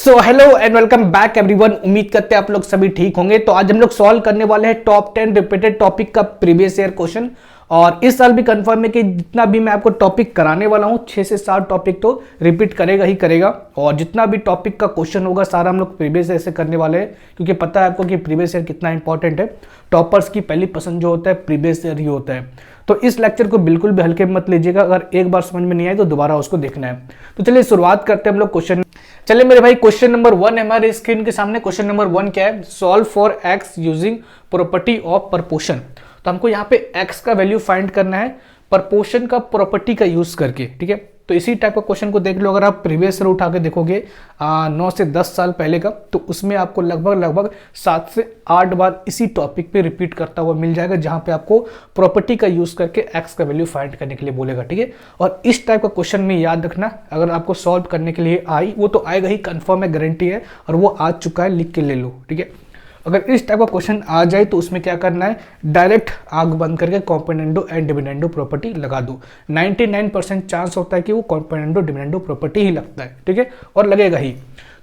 So hello and welcome back everyone. उम्मीद करते हैं आप लोग सभी ठीक होंगे। तो आज हम लोग सॉल्व करने वाले हैं टॉप 10 रिपीटेड टॉपिक का प्रीवियस ईयर क्वेश्चन। और इस साल भी कंफर्म है कि जितना भी मैं आपको टॉपिक कराने वाला हूं 6 से 7 टॉपिक तो रिपीट करेगा ही करेगा। और जितना भी टॉपिक का क्वेश्चन होगा सारा हम लोग प्रीवियस ईयर से करने वाले हैं, क्योंकि पता है आपको कि प्रीवियस ईयर कितना इंपॉर्टेंट है। टॉपर्स की पहली पसंद जो होता है प्रीवियस ईयर ही होता है। तो इस लेक्चर को बिल्कुल भी हल्के मत लीजिएगा, अगर एक बार समझ में नहीं आए तो दोबारा उसको देखना है। तो चलिए शुरुआत करते हैं हम लोग क्वेश्चन। चलिए मेरे भाई, क्वेश्चन नंबर 1 है हमारे स्क्रीन के सामने। क्वेश्चन नंबर 1 क्या है? Solve for x using property of proportion. तो हमको यहाँ पे एक्स का वैल्यू फाइंड करना है प्रपोर्शन का प्रॉपर्टी का यूज करके, ठीक है। तो इसी टाइप का क्वेश्चन को देख लो, अगर आप प्रीवियस ईयर उठा के देखोगे 9 से 10 साल पहले का, तो उसमें आपको लगभग 7 से 8 बार इसी टॉपिक पे रिपीट करता हुआ मिल जाएगा, जहां पे आपको प्रॉपर्टी का यूज करके एक्स का वैल्यू फाइंड करने के लिए बोलेगा, ठीक है। और इस टाइप का क्वेश्चन में याद रखना, अगर आपको सॉल्व करने के लिए आई, वो तो आएगा ही, कंफर्म है, गारंटी है, और वो आ चुका है, लिख के ले लो, ठीक है। अगर इस टाइप का क्वेश्चन आ जाए तो उसमें क्या करना है, डायरेक्ट आग बंद करके कॉम्पोनेंडो एंड डिविडेंडो प्रॉपर्टी लगा दो। 99% चांस होता है कि वो कॉम्पोनेंडो डिविडेंडो प्रॉपर्टी ही लगता है, ठीक है, और लगेगा ही।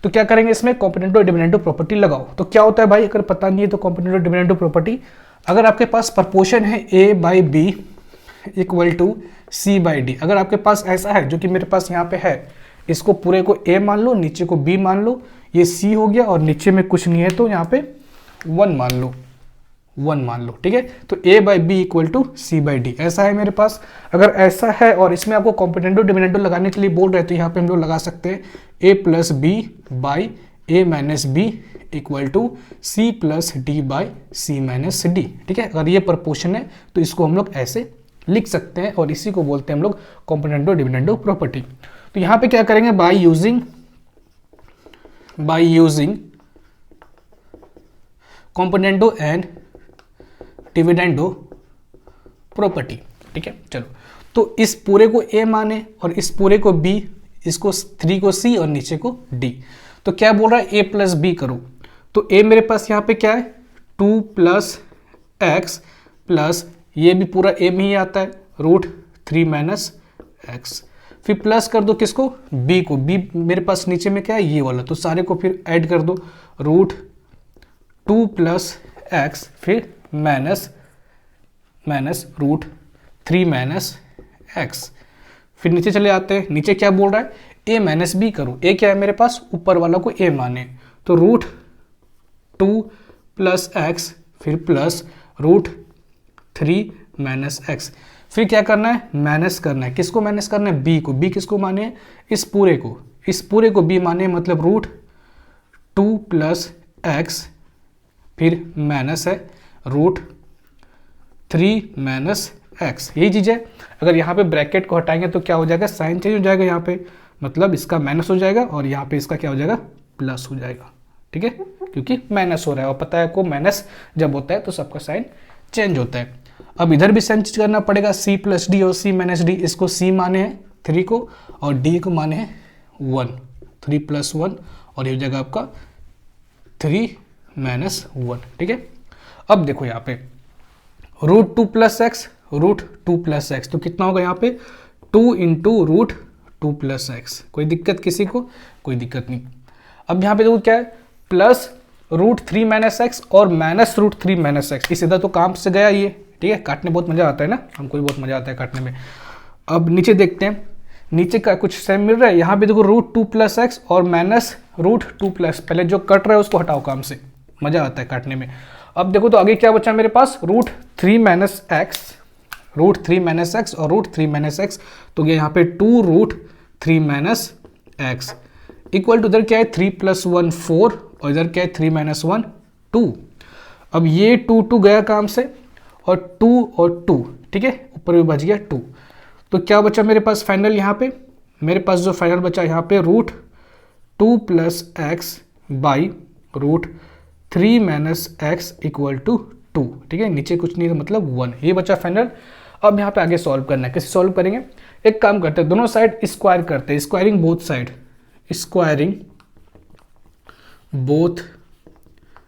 तो क्या करेंगे, इसमें कॉम्पोनेंडो डिविडेंडो प्रॉपर्टी लगाओ। तो क्या होता है भाई, अगर पता नहीं है तो कॉम्पोनेंडो डिविडेंडो प्रॉपर्टी, अगर आपके पास प्रपोर्शन है a by b equal to c by d, अगर आपके पास ऐसा है जो कि मेरे पास यहाँ पे है, इसको पूरे को a मान लो, नीचे को b मान लो, ये c हो गया, और नीचे में कुछ नहीं है तो यहाँ पे 1 मान लो, ठीक है। तो a by b equal to c by d ऐसा है मेरे पास। अगर ऐसा है और इसमें आपको कॉम्पोनेंडो डिविडेंडो लगाने के लिए बोल रहे हैं, तो यहाँ पे हम लोग लगा सकते हैं a plus b by a minus b equal to c plus d by c minus d, ठीक है। अगर ये प्रपोर्शन है तो इसको हम लोग ऐसे लिख सकते हैं, और इसी को बोलते हैं हम लोग कॉम्पोनेंडो डिविडेंडो प्रॉपर्टी। तो यहाँ पे क्या करेंगे, by using componendo and dividendo property, ठीक है। चलो, तो इस पूरे को a माने और इस पूरे को b, इसको 3 को c और नीचे को d। तो क्या बोल रहा है, a प्लस बी करो। तो a मेरे पास यहाँ पे क्या है, 2 प्लस एक्स प्लस, ये भी पूरा a में ही आता है, रूट 3 माइनस एक्स। फिर प्लस कर दो किसको, b को। b मेरे पास नीचे में क्या है, ये वाला, तो सारे को फिर ऐड कर दो, रूट 2 प्लस एक्स फिर माइनस रूट 3 माइनस एक्स। फिर नीचे चले आते हैं, नीचे क्या बोल रहा है, a माइनस बी करो। a क्या है मेरे पास, ऊपर वाला को a माने, तो रूट 2 प्लस एक्स फिर प्लस रूट 3 माइनस एक्स। फिर क्या करना है, माइनस करना है, किसको माइनस करना है, b को। b किसको माने, इस पूरे को b माने, मतलब रूट 2 प्लस एक्स फिर माइनस है रूट 3 माइनस एक्स, यही चीज़ है। अगर यहाँ पे ब्रैकेट को हटाएंगे तो क्या हो जाएगा, साइन चेंज हो जाएगा यहाँ पे, मतलब इसका माइनस हो जाएगा और यहाँ पे इसका क्या हो जाएगा, प्लस हो जाएगा, ठीक है, क्योंकि माइनस हो रहा है, और पता है आपको माइनस जब होता है तो सबका साइन चेंज होता है। अब इधर भी साइन चेंज करना पड़ेगा, c प्लस डी और c माइनस डी, इसको c माने हैं 3 को और d को माने हैं 1, 3 प्लस 1, और ये हो जाएगा आपका 3 माइनस 1, ठीक है। अब देखो यहाँ पे root 2 plus x, root 2 plus x, तो कितना होगा यहाँ पे, 2 इंटू रूट 2 प्लस एक्स। कोई दिक्कत किसी को, कोई दिक्कत नहीं। अब यहाँ पे देखो क्या है, प्लस रूट 3 माइनस एक्स और माइनस रूट 3 माइनस एक्स। इस इधर तो काम से गया ये, ठीक है, काटने बहुत मजा आता है ना, हमको भी बहुत मजा आता है काटने में। अब नीचे देखते हैं, नीचे का कुछ सेम मिल रहा है, यहाँ पे देखो रूट 2 प्लस एक्स और माइनस रूट 2 प्लस, पहले जो कट रहा है उसको हटाओ, काम से मजा आता है काटने में। अब देखो तो आगे क्या बचा मेरे पास, रूट 3 माइनस एक्स और रूट 3 माइनस एक्स, तो ये यहाँ पे 2 root 3 minus x equal to, इधर क्या है 3 प्लस 1 4 और इधर क्या है 3 माइनस 1 2। अब ये 2 गया काम से, और 2, ठीक है, ऊपर भी बच गया 2। तो क्या बचा मेरे पास फाइनल, यहाँ पे मेरे पास जो फाइनल बचा यहाँ पे root 2 plus x by root 3 minus x equal to 2, ठीक है, नीचे कुछ नहीं, मतलब 1, ये बचा फाइनल। अब यहाँ पे आगे सॉल्व करना है, कैसे सॉल्व करेंगे, एक काम करते हैं, दोनों साइड स्क्वायर करते हैं, स्क्वायरिंग बोथ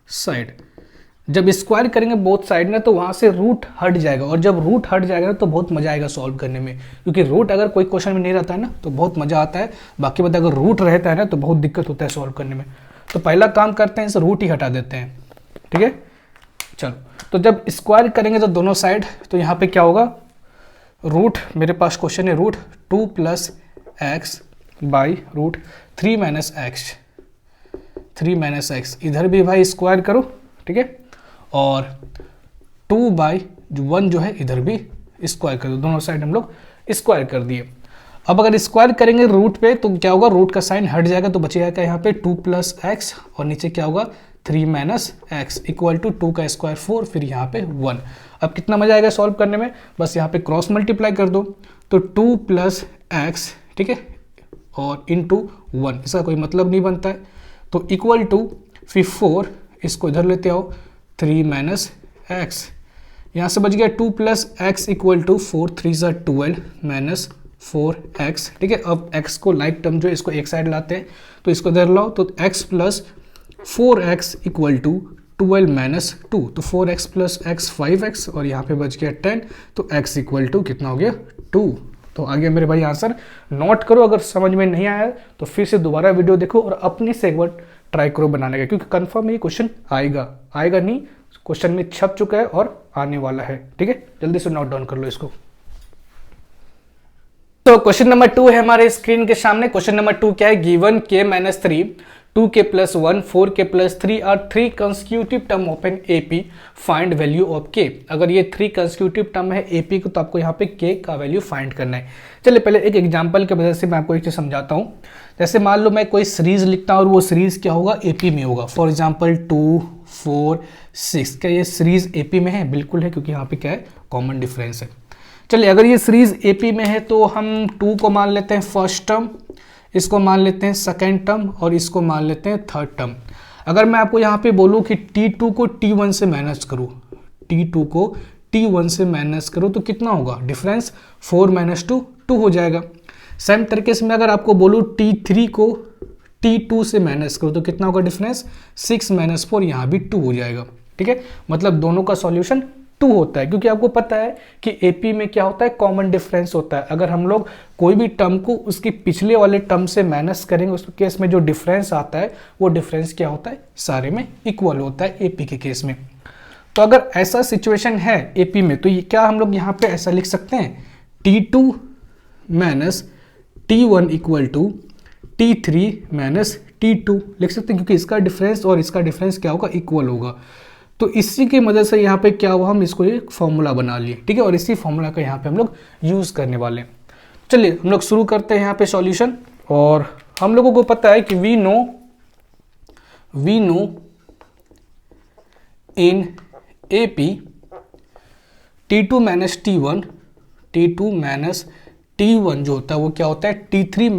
साइड, जब स्क्वायर करेंगे बोथ साइड में तो वहाँ से रूट हट जाएगा, और जब रूट हट जाएगा ना तो बहुत मजा आएगा सॉल्व करने में, क्योंकि रूट अगर कोई क्वेश्चन में नहीं रहता है ना तो बहुत मजा आता है, बाकी बात अगर रूट रहता है ना तो बहुत दिक्कत होता है सॉल्व करने में। तो पहला काम करते हैं, इसे रूट ही हटा देते हैं, ठीक है। चलो, तो जब स्क्वायर करेंगे तो दोनों साइड, तो यहाँ पे क्या होगा, रूट, मेरे पास क्वेश्चन है root 2 + x by root 3 - x, 3 - x, इधर भी भाई स्क्वायर करो, ठीक है, और 2/1 जो है इधर भी स्क्वायर कर दो, दोनों साइड हम लोग स्क्वायर कर दिए। अब अगर स्क्वायर करेंगे रूट पे तो क्या होगा, रूट का साइन हट जाएगा, तो बचेगा क्या यहाँ पे 2 + x, और नीचे क्या होगा 3 - x इक्वल टू 2 का स्क्वायर 4, फिर यहाँ पे 1। अब कितना मजा आएगा सॉल्व करने में, बस यहाँ पे क्रॉस मल्टीप्लाई कर दो, तो 2 + x, ठीक है, और इंटू 1, इसका कोई मतलब नहीं बनता है, तो इक्वल टू फिर 4, इसको इधर लेते आओ, 3 - x, यहाँ से बच गया 2 + x इक्वल टू 4 × 3 = 12 - 4x, ठीक है। अब x को लाइक टर्म जो है इसको एक साइड लाते हैं, तो इसको इधर लाओ, तो x + 4x इक्वल टू 12 - 2, तो 4x + x 5x, और यहाँ पे बच गया 10, तो x इक्वल टू कितना हो गया 2। तो आगे मेरे भाई आंसर नोट करो, अगर समझ में नहीं आया तो फिर से दोबारा वीडियो देखो और अपने से एक बार ट्राई करो बनाने का, क्योंकि कंफर्म ये क्वेश्चन आएगा नहीं, क्वेश्चन में छप चुका है और आने वाला है, ठीक है। जल्दी से नोट डाउन कर लो इसको। तो क्वेश्चन नंबर 2 है हमारे स्क्रीन के सामने। क्वेश्चन नंबर 2 क्या है, given k - 3, 2k + 1, 4k + 3 are 3 consecutive term of an AP, find value of k। अगर ये 3 कंसेक्यूटिव टर्म है AP को, तो आपको यहाँ पे k का वैल्यू फाइंड करना है। चलिए पहले एक एग्जांपल की वजह से मैं आपको एक चीज समझाता हूँ। जैसे मान लो मैं कोई सीरीज लिखता हूँ और वो सीरीज क्या होगा AP में होगा, फॉर एग्जाम्पल 2, 4, 6, क्या ये सीरीज AP में है? बिल्कुल है, क्योंकि यहाँ पे क्या है, कॉमन डिफरेंस है। चलिए अगर ये सीरीज AP में है तो हम 2 को मान लेते हैं फर्स्ट टर्म, इसको मान लेते हैं सेकेंड टर्म, और इसको मान लेते हैं थर्ड टर्म। अगर मैं आपको यहाँ पे बोलूँ कि T2 को T1 से माइनस करूँ, T2 को T1 से माइनस करो तो कितना होगा डिफरेंस, 4 - 2 2 हो जाएगा। सेम तरीके से मैं अगर आपको बोलूँ T3 को T2 से माइनस करो तो कितना होगा डिफरेंस, 6 - 4, यहाँ भी 2 हो जाएगा, ठीक है। मतलब दोनों का सॉल्यूशन 2 होता है, क्योंकि आपको पता है कि AP में क्या होता है, कॉमन डिफरेंस होता है। अगर हम लोग कोई भी टर्म को उसके पिछले वाले टर्म से माइनस करेंगे, उस केस में जो डिफरेंस आता है वो डिफरेंस क्या होता है, सारे में इक्वल होता है AP के केस में। तो अगर ऐसा सिचुएशन है AP में, तो ये क्या हम लोग यहाँ पे ऐसा लिख सकते हैं, T2 - T1 equal to T3 - T2 लिख सकते हैं, क्योंकि इसका डिफरेंस और इसका डिफरेंस क्या होगा, इक्वल होगा। तो इसी की मदद से यहाँ पे क्या हुआ, हम इसको एक फॉर्मूला बना लिए, ठीक है, और इसी फॉर्मूला का यहाँ पे हम लोग यूज करने वाले हैं। चलिए हम लोग शुरू करते हैं यहाँ पे सॉल्यूशन। और हम लोगों को पता है कि we know in AP T2 - T1, T2 - T1 जो होता है वो क्या होता है, T3 -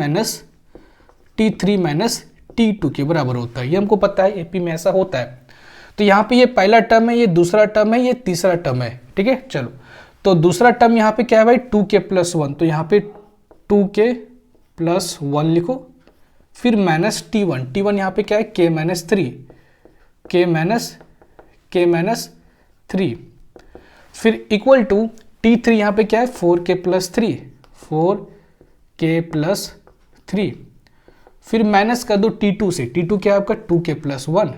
T2 के बराबर होता है। ये हमको पता है AP में ऐसा होता है। तो यहाँ पे ये पहला टर्म है, ये दूसरा टर्म है, ये तीसरा टर्म है, ठीक है। चलो तो दूसरा टर्म यहाँ पे क्या है भाई, 2k + 1, तो यहाँ पे 2k + 1 लिखो, फिर -T1, T1 यहाँ पे क्या है, k - 3, k - 3, फिर इक्वल टू T3 यहाँ पे क्या है, 4k + 3, 4k + 3, फिर माइनस कर दो T2 से, T2 क्या है आपका, 2k + 1,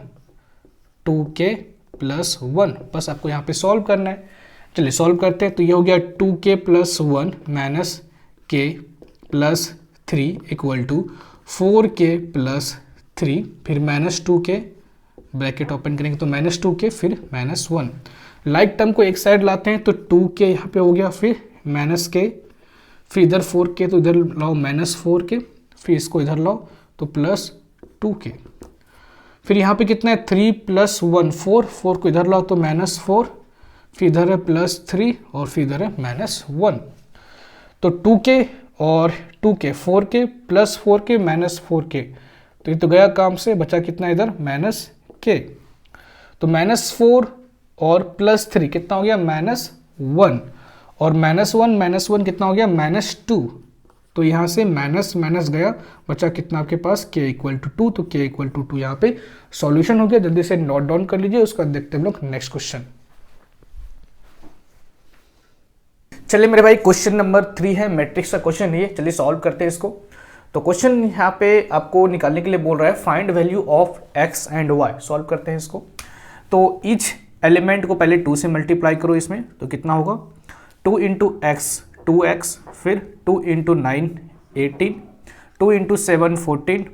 2k + 1, बस आपको यहाँ पे सॉल्व करना है। चलिए सॉल्व करते हैं। तो ये हो गया 2k + 1 - k + 3 equal to 4k + 3, फिर -2k, ब्रैकेट ओपन करेंगे तो -2k, फिर -1। लाइक टर्म को एक साइड लाते हैं तो 2k यहाँ पे हो गया, फिर -k, फिर इधर 4k तो इधर लाओ -4k, फिर इसको इधर लाओ तो +2k, फिर यहाँ पे कितना है 3 + 1 4, 4 को इधर लाओ तो -4, फिर इधर है +3 और फिर इधर है -1। तो 2k और 2k, 4k + 4k -4k, तो ये तो गया काम से, बचा कितना इधर -k। तो -4 और +3 कितना हो गया, -1, और -1 कितना हो गया, -2, तो यहाँ से माइनस माइनस गया, बचा कितना आपके पास k इक्वल टू 2, तो k इक्वल टू 2 यहाँ पे सॉल्यूशन हो गया। जल्दी से नोट डाउन कर लीजिए, उसका देखते हैं हम लोग नेक्स्ट क्वेश्चन। चलिए मेरे भाई क्वेश्चन नंबर 3 है, मैट्रिक्स का क्वेश्चन है ये, चलिए सॉल्व करते हैं इसको। तो क्वेश्चन यहाँ पे आपको निकालने के लिए बोल रहा है find value of x and y। Solve करते हैं इसको। तो ईच एलिमेंट को पहले 2 से मल्टीप्लाई करो इसमें, तो कितना होगा 2 इंटू एक्स 2x, फिर 2 इंटू 9 18, 2 इंटू 7 14,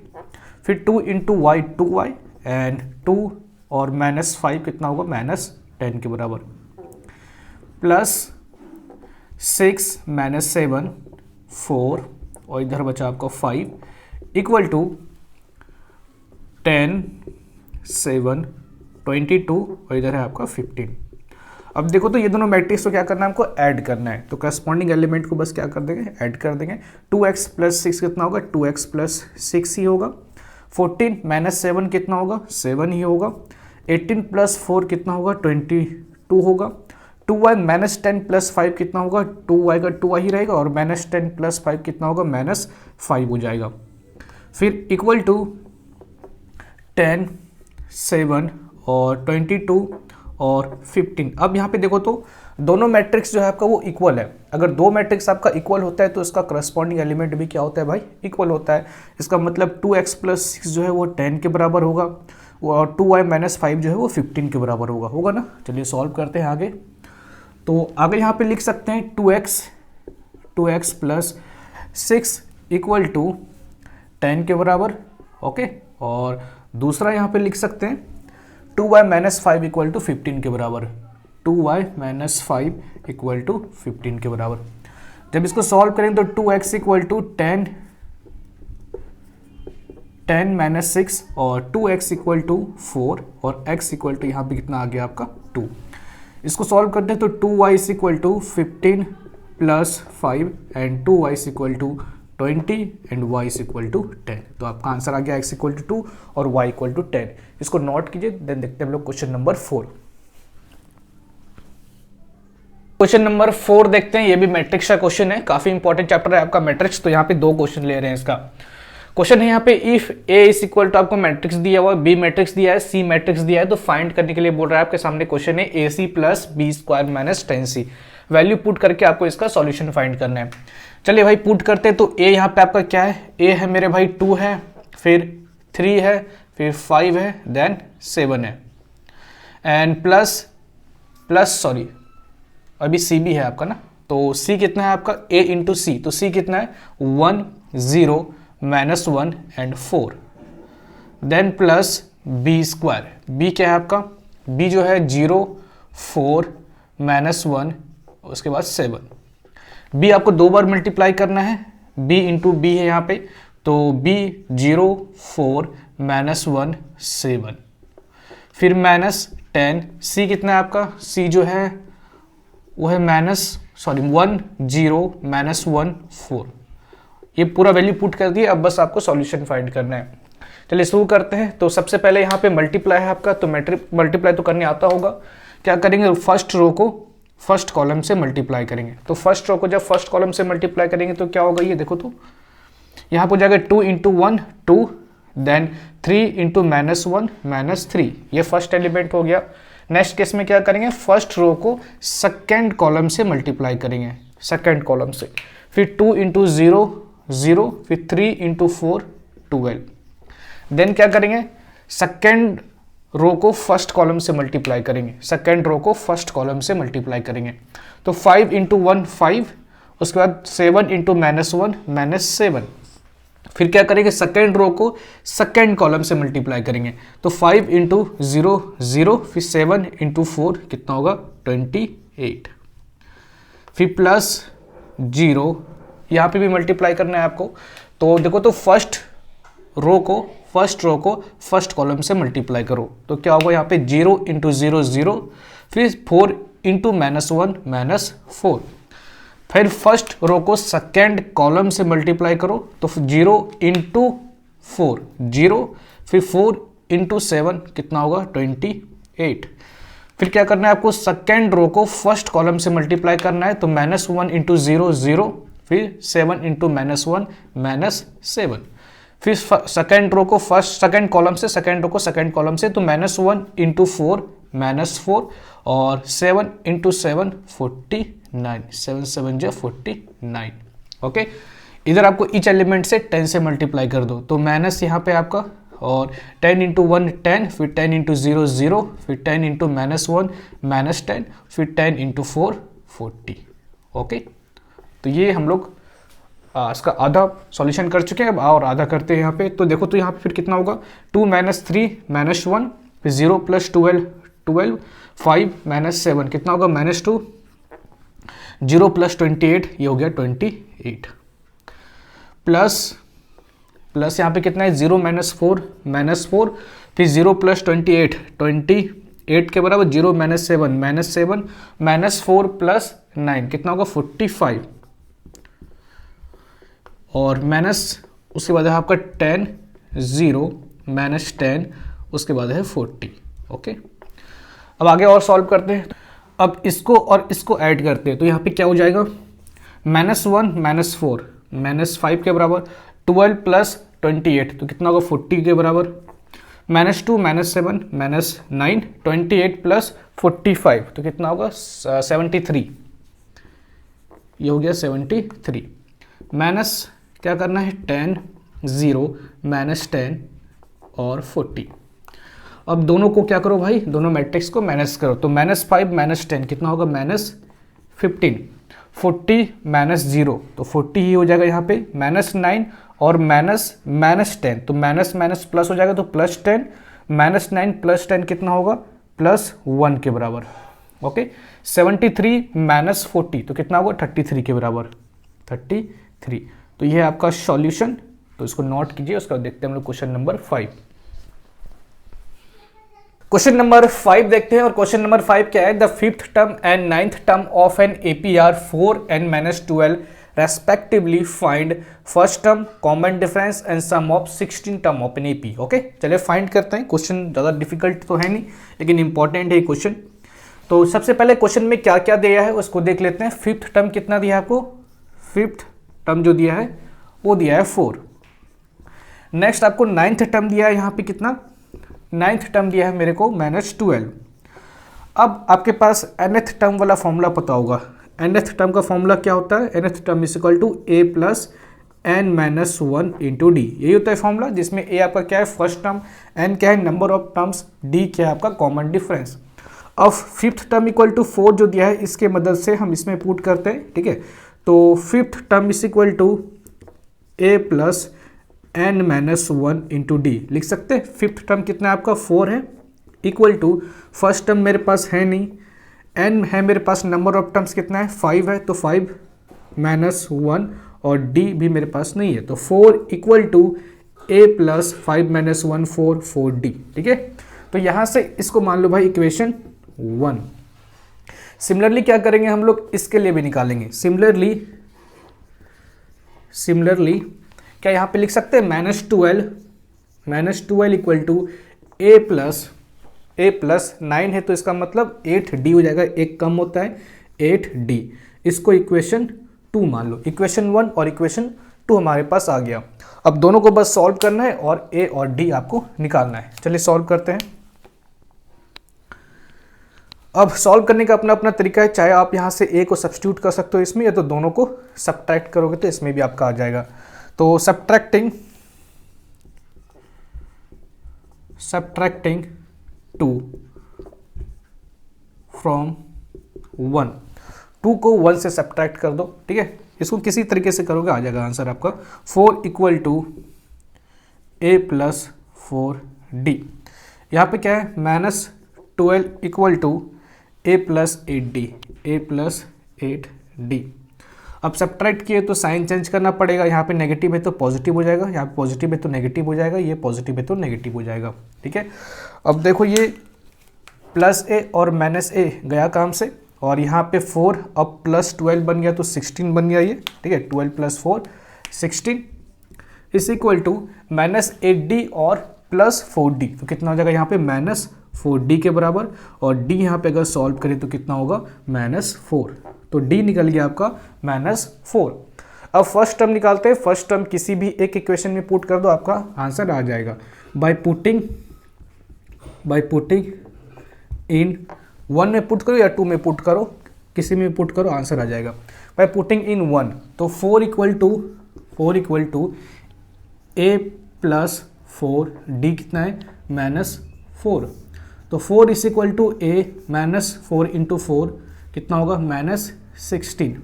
फिर 2 इंटू वाई 2y एंड 2 और -5 कितना होगा -10 के बराबर, प्लस 6 -7 4 और इधर बचा आपका 5 इक्वल टू 10 7 22 और इधर है आपका 15। अब देखो तो ये दोनों मैट्रिक्स को क्या करना है, हमको ऐड करना है। तो करस्पॉन्डिंग एलिमेंट को बस क्या कर देंगे, ऐड कर देंगे। 2x प्लस 6 कितना होगा 2x प्लस 6 ही होगा। 14 -7 कितना होगा 7 ही होगा। 18 प्लस 4 कितना होगा 22 होगा। 2y -10 प्लस 5 कितना होगा 2y का 2y ही रहेगा, और -10 प्लस 5 कितना होगा -5 हो जाएगा। फिर इक्वल टू 10 7 और 22 और 15। अब यहाँ पे देखो तो दोनों मैट्रिक्स जो है आपका वो इक्वल है। अगर दो मैट्रिक्स आपका इक्वल होता है तो इसका करस्पॉन्डिंग एलिमेंट भी क्या होता है भाई, इक्वल होता है। इसका मतलब 2x प्लस 6 जो है वो 10 के बराबर होगा, और 2y -5 जो है वो 15 के बराबर होगा ना। चलिए सॉल्व करते हैं आगे। तो आगे यहाँ पे लिख सकते हैं 2x प्लस 6 इक्वल टू 10 के बराबर, ओके। और दूसरा यहाँ पे लिख सकते हैं 2y -5 इक्वल टू 15 के बराबर, 2y -5 इक्वल टू 15 के बराबर। जब इसको सॉल्व करेंगे तो 2x इक्वल टू 10 -6 और 2x इक्वल टू 4 और x इक्वल टू यहाँ पे कितना आ गया आपका 2। इसको सॉल्व करते हैं तो 2y equal to 15 plus 5 and 2y equal to 20 and y equal to 10। तो आपका आंसर आ गया x इक्वल टू 2 और y इक्वल टू 10। इसको नोट कीजिए, देन देखते हैं हम लोग क्वेश्चन नंबर 4। क्वेश्चन नंबर 4 देखते हैं, ये भी मैट्रिक्स का क्वेश्चन है, काफी इंपॉर्टेंट चैप्टर है आपका मैट्रिक्स। तो यहाँ पे 2 क्वेश्चन ले रहे हैं। इसका क्वेश्चन है यहाँ पे if A is equal to आपको मैट्रिक्स दिया हुआ, B मैट्रिक्स दिया है, C मैट्रिक्स दिया है, तो फाइंड करने के लिए बोल रहा है आपके सामने क्वेश्चन है AC plus B square minus 10C। Value put करके आपको इसका सॉल्यूशन फाइंड करना है। चलिए भाई पुट करते हैं। तो A यहाँ पे आपका क्या है, A है मेरे भाई 2 है, फिर 3 है, फिर 5 है, देन 7 है, एंड प्लस अभी C भी है आपका ना। तो C कितना है आपका A इंटू C, तो C कितना है 1 0 -1 and 4, then plus B square. B क्या है आपका, B जो है 0 4 -1 उसके बाद 7। B आपको 2 बार मल्टीप्लाई करना है, B इंटू B है यहाँ पे, तो B 0 4 -1 7, फिर -10। C कितना है आपका, C जो है वो है 1 0 -1 4। ये पूरा वैल्यू पुट कर दिए, अब बस आपको सॉल्यूशन फाइंड करना है। चलिए शुरू करते हैं। तो सबसे पहले यहाँ पे मल्टीप्लाई है आपका, तो मल्टीप्लाई तो करने आता होगा। क्या करेंगे, फर्स्ट रो को फर्स्ट कॉलम से मल्टीप्लाई करेंगे। तो फर्स्ट रो को जब फर्स्ट कॉलम से मल्टीप्लाई करेंगे तो क्या होगा, ये देखो तो यहाँ पर जाएगा 2 इंटू 1 2, देन 3 इंटू -1 -3, ये फर्स्ट एलिमेंट हो गया। नेक्स्ट केस में क्या करेंगे, फर्स्ट रो को सेकेंड कॉलम से मल्टीप्लाई करेंगे, सेकेंड कॉलम से, फिर 2 इंटू 0 0, फिर 3 इंटू 4 12। देन क्या करेंगे, सेकेंड रो को फर्स्ट कॉलम से मल्टीप्लाई करेंगे, सेकेंड रो को फर्स्ट कॉलम से मल्टीप्लाई करेंगे। तो 5 इंटू 1 5, उसके बाद 7 इंटू -1 -7। फिर क्या करेंगे, सेकेंड रो को सेकेंड कॉलम से मल्टीप्लाई करेंगे। तो 5 इंटू 0 0, फिर 7 इंटू 4 कितना होगा 28, फिर प्लस 0, यहाँ पे भी मल्टीप्लाई करना है आपको। तो देखो तो फर्स्ट रो को फर्स्ट कॉलम से मल्टीप्लाई करो, तो क्या होगा यहाँ पे 0 इंटू 0 0, फिर 4 इंटू -1 -4। फिर फर्स्ट रो को सेकेंड कॉलम से मल्टीप्लाई करो, तो 0 इंटू 4 0, फिर 4 इंटू 7 कितना होगा 28। फिर क्या करना है आपको, सेकेंड रो को फर्स्ट कॉलम से मल्टीप्लाई करना है, तो -1 इंटू 0 0, फिर 7 इंटू -1 -7, फिर सेकेंड रो को फर्स्ट सेकेंड कॉलम से, सेकेंड रो को सेकेंड कॉलम से, तो -1 इंटू 4 -4 और 7 इंटू 7 49, 7 7 जो 49। ओके, इधर आपको ईच एलिमेंट से 10 से मल्टीप्लाई कर दो, तो माइनस यहाँ पे आपका, और 10 इंटू 1 10, फिर 10 इंटू 0 0, फिर 10 इंटू -1 -10, फिर 10 इंटू 4 40। ओके, तो ये हम लोग इसका आधा सॉल्यूशन कर चुके हैं, अब और आधा करते हैं यहाँ पे। तो देखो, तो यहाँ पे फिर कितना होगा, 2 -3 -1, फिर 0 + 12 12, 5 -7 कितना होगा, -2, 0 + 28 ये हो गया 28, प्लस यहाँ पे कितना है, 0 -4 फिर 0 + 28 28 के बराबर, 0 -7 -4 + 9 कितना होगा, 45, और माइनस उसके बाद है आपका 10 0 -10, उसके बाद है 40। ओके, अब आगे और सॉल्व करते हैं। अब इसको और इसको ऐड करते हैं, तो यहाँ पे क्या हो जाएगा, -1 -4 -5 के बराबर, 12 + 28 तो कितना होगा, 40 के बराबर, -2 -7 -9, 28 + 45 तो कितना होगा, 73, ये हो गया 73, माइनस क्या करना है, 10 0 -10 और 40। अब दोनों को क्या करो भाई, दोनों मैट्रिक्स को माइनस करो, तो -5 -10 कितना होगा, -15, 40 -0 तो 40 ही हो जाएगा यहाँ पे, -9 और -10 तो माइनस प्लस हो जाएगा, तो +10, -9 + 10 कितना होगा, +1 के बराबर। ओके, 73 -40 तो कितना होगा, 33 के बराबर, 33। तो ये है आपका सॉल्यूशन, तो इसको नोट कीजिए। उसका देखते हैं हम लोग क्वेश्चन नंबर 5। क्वेश्चन नंबर 5 देखते हैं, और क्वेश्चन नंबर 5 क्या है, the 5th term and 9th term of an AP are 4n - 12 respectively find first term, common difference and sum of 16 term of an AP. Okay, चलिए find करते हैं। Question ज़्यादा difficult तो है नहीं, लेकिन इंपॉर्टेंट है ये क्वेश्चन। तो सबसे पहले क्वेश्चन में क्या क्या दिया है उसको देख लेते हैं। 5th टर्म कितना दिया है आपको, 5th टर्म जो दिया है वो दिया है 4। नेक्स्ट आपको 9th टर्म दिया है, यहाँ पे कितना, 9th टर्म दिया है मेरे को -12। अब आपके पास nth टर्म वाला फॉर्मूला पता होगा। nth टर्म का फॉर्मूला क्या होता है, nth term is equal to a + n - 1 into d. यही होता है फॉर्मूला, जिसमें a आपका क्या है, फर्स्ट टर्म, n क्या है, नंबर ऑफ टर्म्स, d क्या है आपका कॉमन डिफरेंस। अब 5th टर्म इक्वल टू 4 जो दिया है, इसके मदद से हम इसमें पुट करते हैं। ठीक है, तो 5th term is equal to a + n - 1 into d लिख सकते हैं। 5th टर्म कितना है आपका, 4 है, इक्वल टू फर्स्ट टर्म मेरे पास है नहीं, n है मेरे पास, नंबर ऑफ टर्म्स कितना है, 5 है, तो 5 - 1 और d भी मेरे पास नहीं है, तो 4 इक्वल टू a + 5 - 1 4 4d। ठीक है, तो यहाँ से इसको मान लो भाई इक्वेशन 1। सिमिलरली क्या करेंगे हम लोग, इसके लिए भी निकालेंगे। सिमिलरली क्या यहाँ पे लिख सकते हैं, -12 इक्वल टू a + 9 है, तो इसका मतलब 8d हो जाएगा, एक कम होता है 8d। इसको इक्वेशन 2 मान लो। इक्वेशन 1 और इक्वेशन 2 हमारे पास आ गया। अब दोनों को बस सॉल्व करना है और a और d आपको निकालना है। चलिए सॉल्व करते हैं। अब सॉल्व करने का अपना अपना तरीका है, चाहे आप यहाँ से a को सब्स्टिट्यूट कर सकते हो इसमें, या तो दोनों को सब्ट्रैक्ट करोगे तो इसमें भी आपका आ जाएगा। तो सब्ट्रैक्टिंग 2 फ्रॉम 1, 2 को 1 से सब्ट्रैक्ट कर दो। ठीक है, इसको किसी तरीके से करोगे आ जाएगा आंसर आपका। 4 इक्वल टू a + 4d। यहाँ पे क्या है, -12 इक्वल टू a + 8d। अब सब्ट्रैक्ट किए तो साइन चेंज करना पड़ेगा, यहाँ पे नेगेटिव है तो पॉजिटिव हो जाएगा, यहाँ पे पॉजिटिव है तो नेगेटिव हो जाएगा, ये पॉजिटिव है तो नेगेटिव हो जाएगा। ठीक है, अब देखो ये +a और -a गया काम से, और यहाँ पे 4 अब +12 बन गया तो 16 बन गया ये। ठीक है, 12 + 4 16 इज इक्वल टू -8d और +4d, तो कितना हो जाएगा यहाँ पे, -4d के बराबर, और d यहाँ पे अगर सॉल्व करें तो कितना होगा, -4, तो d निकल गया आपका -4। अब फर्स्ट टर्म निकालते हैं। फर्स्ट टर्म किसी भी एक इक्वेशन में पुट कर दो, आपका आंसर आ जाएगा। बाय पुटिंग इन 1 में पुट करो या 2 में पुट करो, किसी में पुट करो, आंसर आ जाएगा। बाय पुटिंग इन 1, तो 4 equal to a plus 4, d कितना है -4, तो 4 is equal to a -4 into 4 कितना होगा -16।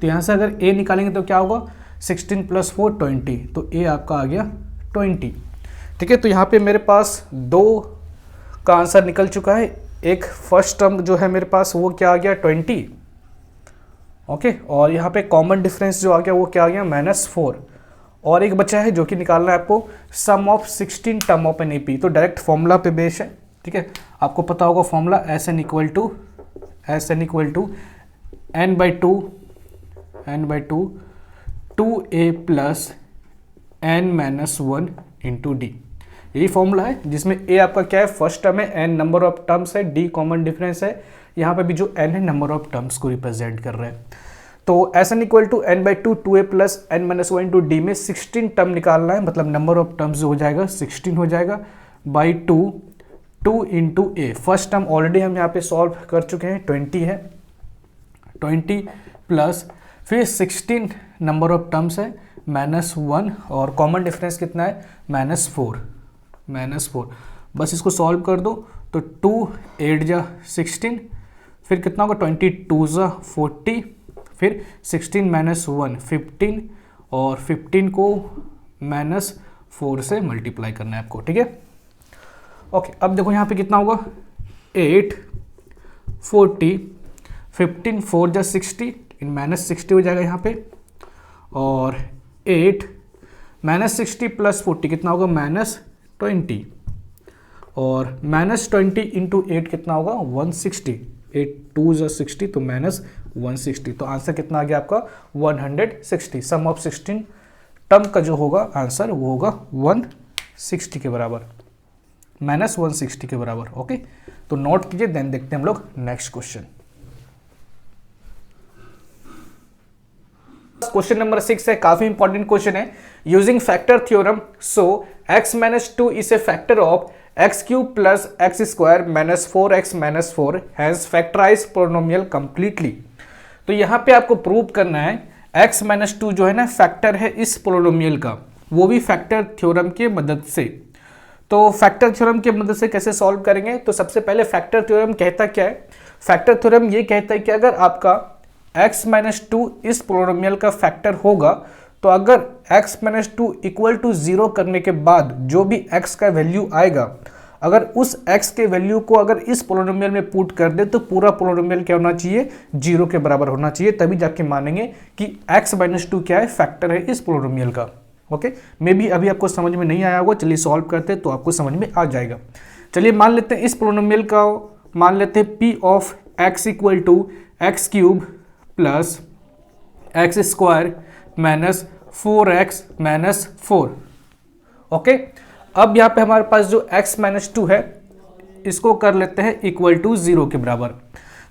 तो यहाँ से अगर a निकालेंगे तो क्या होगा 16 + 4 20, तो a आपका आ गया 20। ठीक है, तो यहाँ पे मेरे पास 2 का आंसर निकल चुका है। एक फर्स्ट टर्म जो है मेरे पास वो क्या आ गया 20, ओके, और यहाँ पे कॉमन डिफरेंस जो आ गया वो क्या आ गया -4, और एक बचा है जो कि निकालना है आपको sum of 16 term of an AP. तो डायरेक्ट फॉर्मूला पे बेस है, ठीक है, आपको पता होगा formula SN equal to n/2 2a plus n-1 into d. यही फॉर्मूला है जिसमें a आपका क्या है फर्स्ट टर्म है, n नंबर ऑफ टर्म्स है, d कॉमन डिफरेंस है, यहाँ पे भी जो n है नंबर ऑफ टर्म्स को रिप्रेजेंट कर रहे हैं। तो SN equal to n/2 2a plus n-1 into D में 16 टर्म निकालना है, मतलब नंबर ऑफ टर्म्स जो हो जाएगा 16 हो जाएगा, by 2 into a। First term already हम यहाँ पे सॉल्व कर चुके हैं, 20 है, 20 प्लस फिर 16 नंबर ऑफ टर्म्स है -1, और कॉमन डिफरेंस कितना है -4। बस इसको सॉल्व कर दो, तो 2 8 जा 16, फिर कितना होगा 22 जा 40, फिर 16 -1 15, और 15 को -4 से मल्टीप्लाई करना है आपको, ठीक है। ओके, अब देखो यहाँ पे कितना होगा 8 40 15 4 जा 60, -60 हो जाएगा यहाँ पे, और 8 -60 प्लस 40 कितना होगा -20, और -20 इंटू 8 कितना होगा 160, 8 2 जा 60, तो -160। तो आंसर कितना आ गया आपका 160। सम ऑफ 16 टर्म का जो होगा आंसर वो होगा 160 के बराबर, -160 के बराबर। ओके, तो नोट कीजिए, देन देखते हैं हम लोग नेक्स्ट क्वेश्चन। क्वेश्चन नंबर 6 है, काफी इंपॉर्टेंट क्वेश्चन है। Using factor theorem, so x-2 is a factor of x³ plus x² -4x-4, has factorise polynomial completely. तो यहाँ पे आपको प्रूव करना है x-2 जो है ना फैक्टर है इस पोलिनोमियल का, वो भी फैक्टर थ्योरम के मदद से। तो फैक्टर थ्योरम की मदद से कैसे सॉल्व करेंगे, तो सबसे पहले फैक्टर थ्योरम कहता क्या है, फैक्टर थ्योरम ये कहता है कि अगर आपका x-2 इस पोलिनोमियल का फैक्टर होगा, तो अगर x-2 इक्वल टू 0 करने के बाद जो भी x का वैल्यू आएगा, अगर उस x के वैल्यू को अगर इस पोलिनोमियल में पुट कर दे तो पूरा पोलिनोमियल क्या होना चाहिए 0 के बराबर होना चाहिए, तभी जाके मानेंगे कि x-2 क्या है फैक्टर है इस पोलिनोमियल का। ओके, मे बी अभी आपको समझ में नहीं आया होगा, चलिए सॉल्व करते हैं तो आपको समझ में आ जाएगा। चलिए मान लेते हैं इस पोलिनोमियल का मान लेते हैं p of x equal to x³ plus x² minus 4x-4। Okay, अब यहाँ पे हमारे पास जो x-2 है इसको कर लेते हैं इक्वल टू 0 के बराबर।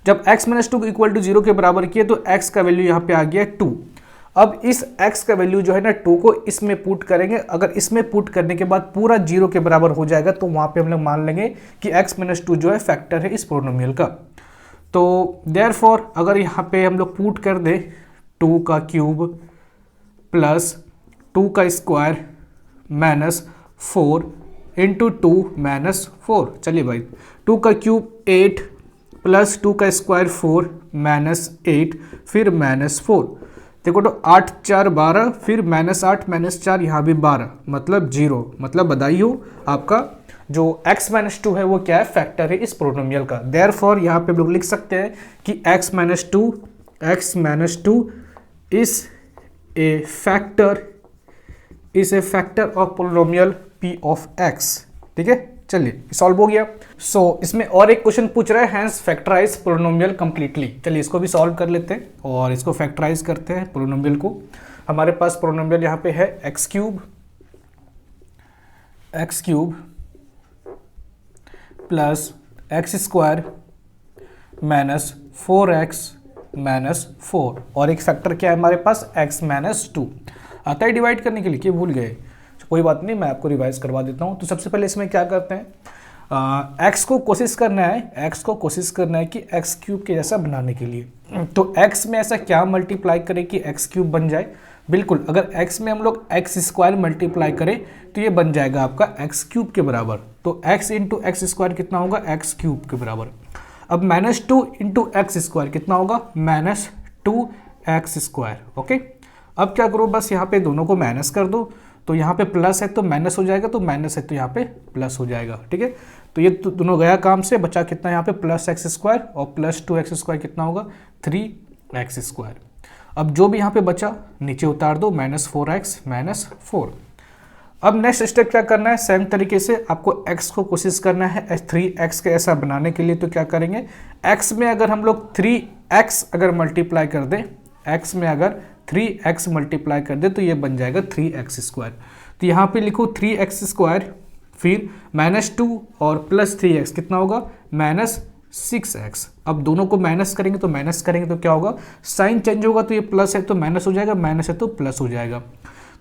जब x-2 को इक्वल टू 0 के बराबर किए तो x का वैल्यू यहाँ पे आ गया 2। अब इस x का वैल्यू जो है ना 2 को इसमें पुट करेंगे, अगर इसमें पुट करने के बाद पूरा 0 के बराबर हो जाएगा तो वहाँ पे हम लोग मान लेंगे कि x-2 जो है फैक्टर है इस पोलिनोमियल का। तो देयरफॉर अगर यहाँ पे हम लोग पुट कर दे 2 का क्यूब प्लस 2 का स्क्वायर माइनस 4 इंटू 2 माइनस 4, चलिए भाई 2 का क्यूब 8 प्लस 2 का स्क्वायर 4 माइनस 8 फिर माइनस 4, देखो तो 8 4 12, फिर -8 -4 यहाँ भी 12, मतलब 0, मतलब बधाई हो आपका जो x-2 है वो क्या है फैक्टर है इस पोलिनोमियल का। देयरफॉर यहाँ पे हम लोग लिख सकते हैं कि x-2 is a factor of polynomial p of x। ठीक है, चलिए सॉल्व हो गया। सो इसमें और एक क्वेश्चन पूछ रहा है हैंस फैक्टराइज पोलिनोमियल कंप्लीटली। चलिए इसको भी सॉल्व कर लेते हैं और इसको फैक्टराइज करते हैं पोलिनोमियल को। हमारे पास पोलिनोमियल यहाँ पे है x³ plus x² minus 4x -4 और एक फैक्टर क्या है हमारे पास x-2 आता है डिवाइड करने के लिए, कि भूल गए? कोई बात नहीं, मैं आपको रिवाइज करवा देता हूँ। तो सबसे पहले इसमें क्या करते हैं, x को कोशिश करना है कि x क्यूब के जैसा बनाने के लिए। तो x में ऐसा क्या मल्टीप्लाई करें कि x क्यूब बन जाए? बिल्कुल, अगर x में हम लोग x स्क्वायर मल्टीप्लाई करें तो ये बन जाएगा आपका x क्यूब के बराबर। तो x इंटू एक्स स्क्वायर कितना होगा? x क्यूब के बराबर। अब -2 इंटू एक्स स्क्वायर कितना होगा? -2x square. ओके, अब क्या करो, बस यहाँ पे दोनों को माइनस कर दो। तो यहाँ पे प्लस है तो माइनस हो जाएगा, तो माइनस है तो यहाँ पे प्लस हो जाएगा। ठीक है, तो ये दोनों गया काम से, बचा कितना यहाँ पे +x स्क्वायर और +2x स्क्वायर कितना होगा? 3x square. अब जो भी यहाँ पे बचा नीचे उतार दो, -4x -4। अब नेक्स्ट स्टेप क्या करना है, सेम तरीके से आपको x को कोशिश करना है 3x के ऐसा बनाने के लिए। तो क्या करेंगे, x में अगर हम लोग 3x अगर मल्टीप्लाई कर दें, x में अगर 3x मल्टीप्लाई कर दे तो ये बन जाएगा 3x स्क्वायर। तो यहाँ पे लिखो 3x स्क्वायर, फिर -2 और +3x कितना होगा? -6x। अब दोनों को माइनस करेंगे तो क्या होगा? साइन चेंज होगा, तो ये प्लस है तो माइनस हो जाएगा, माइनस है तो प्लस हो जाएगा।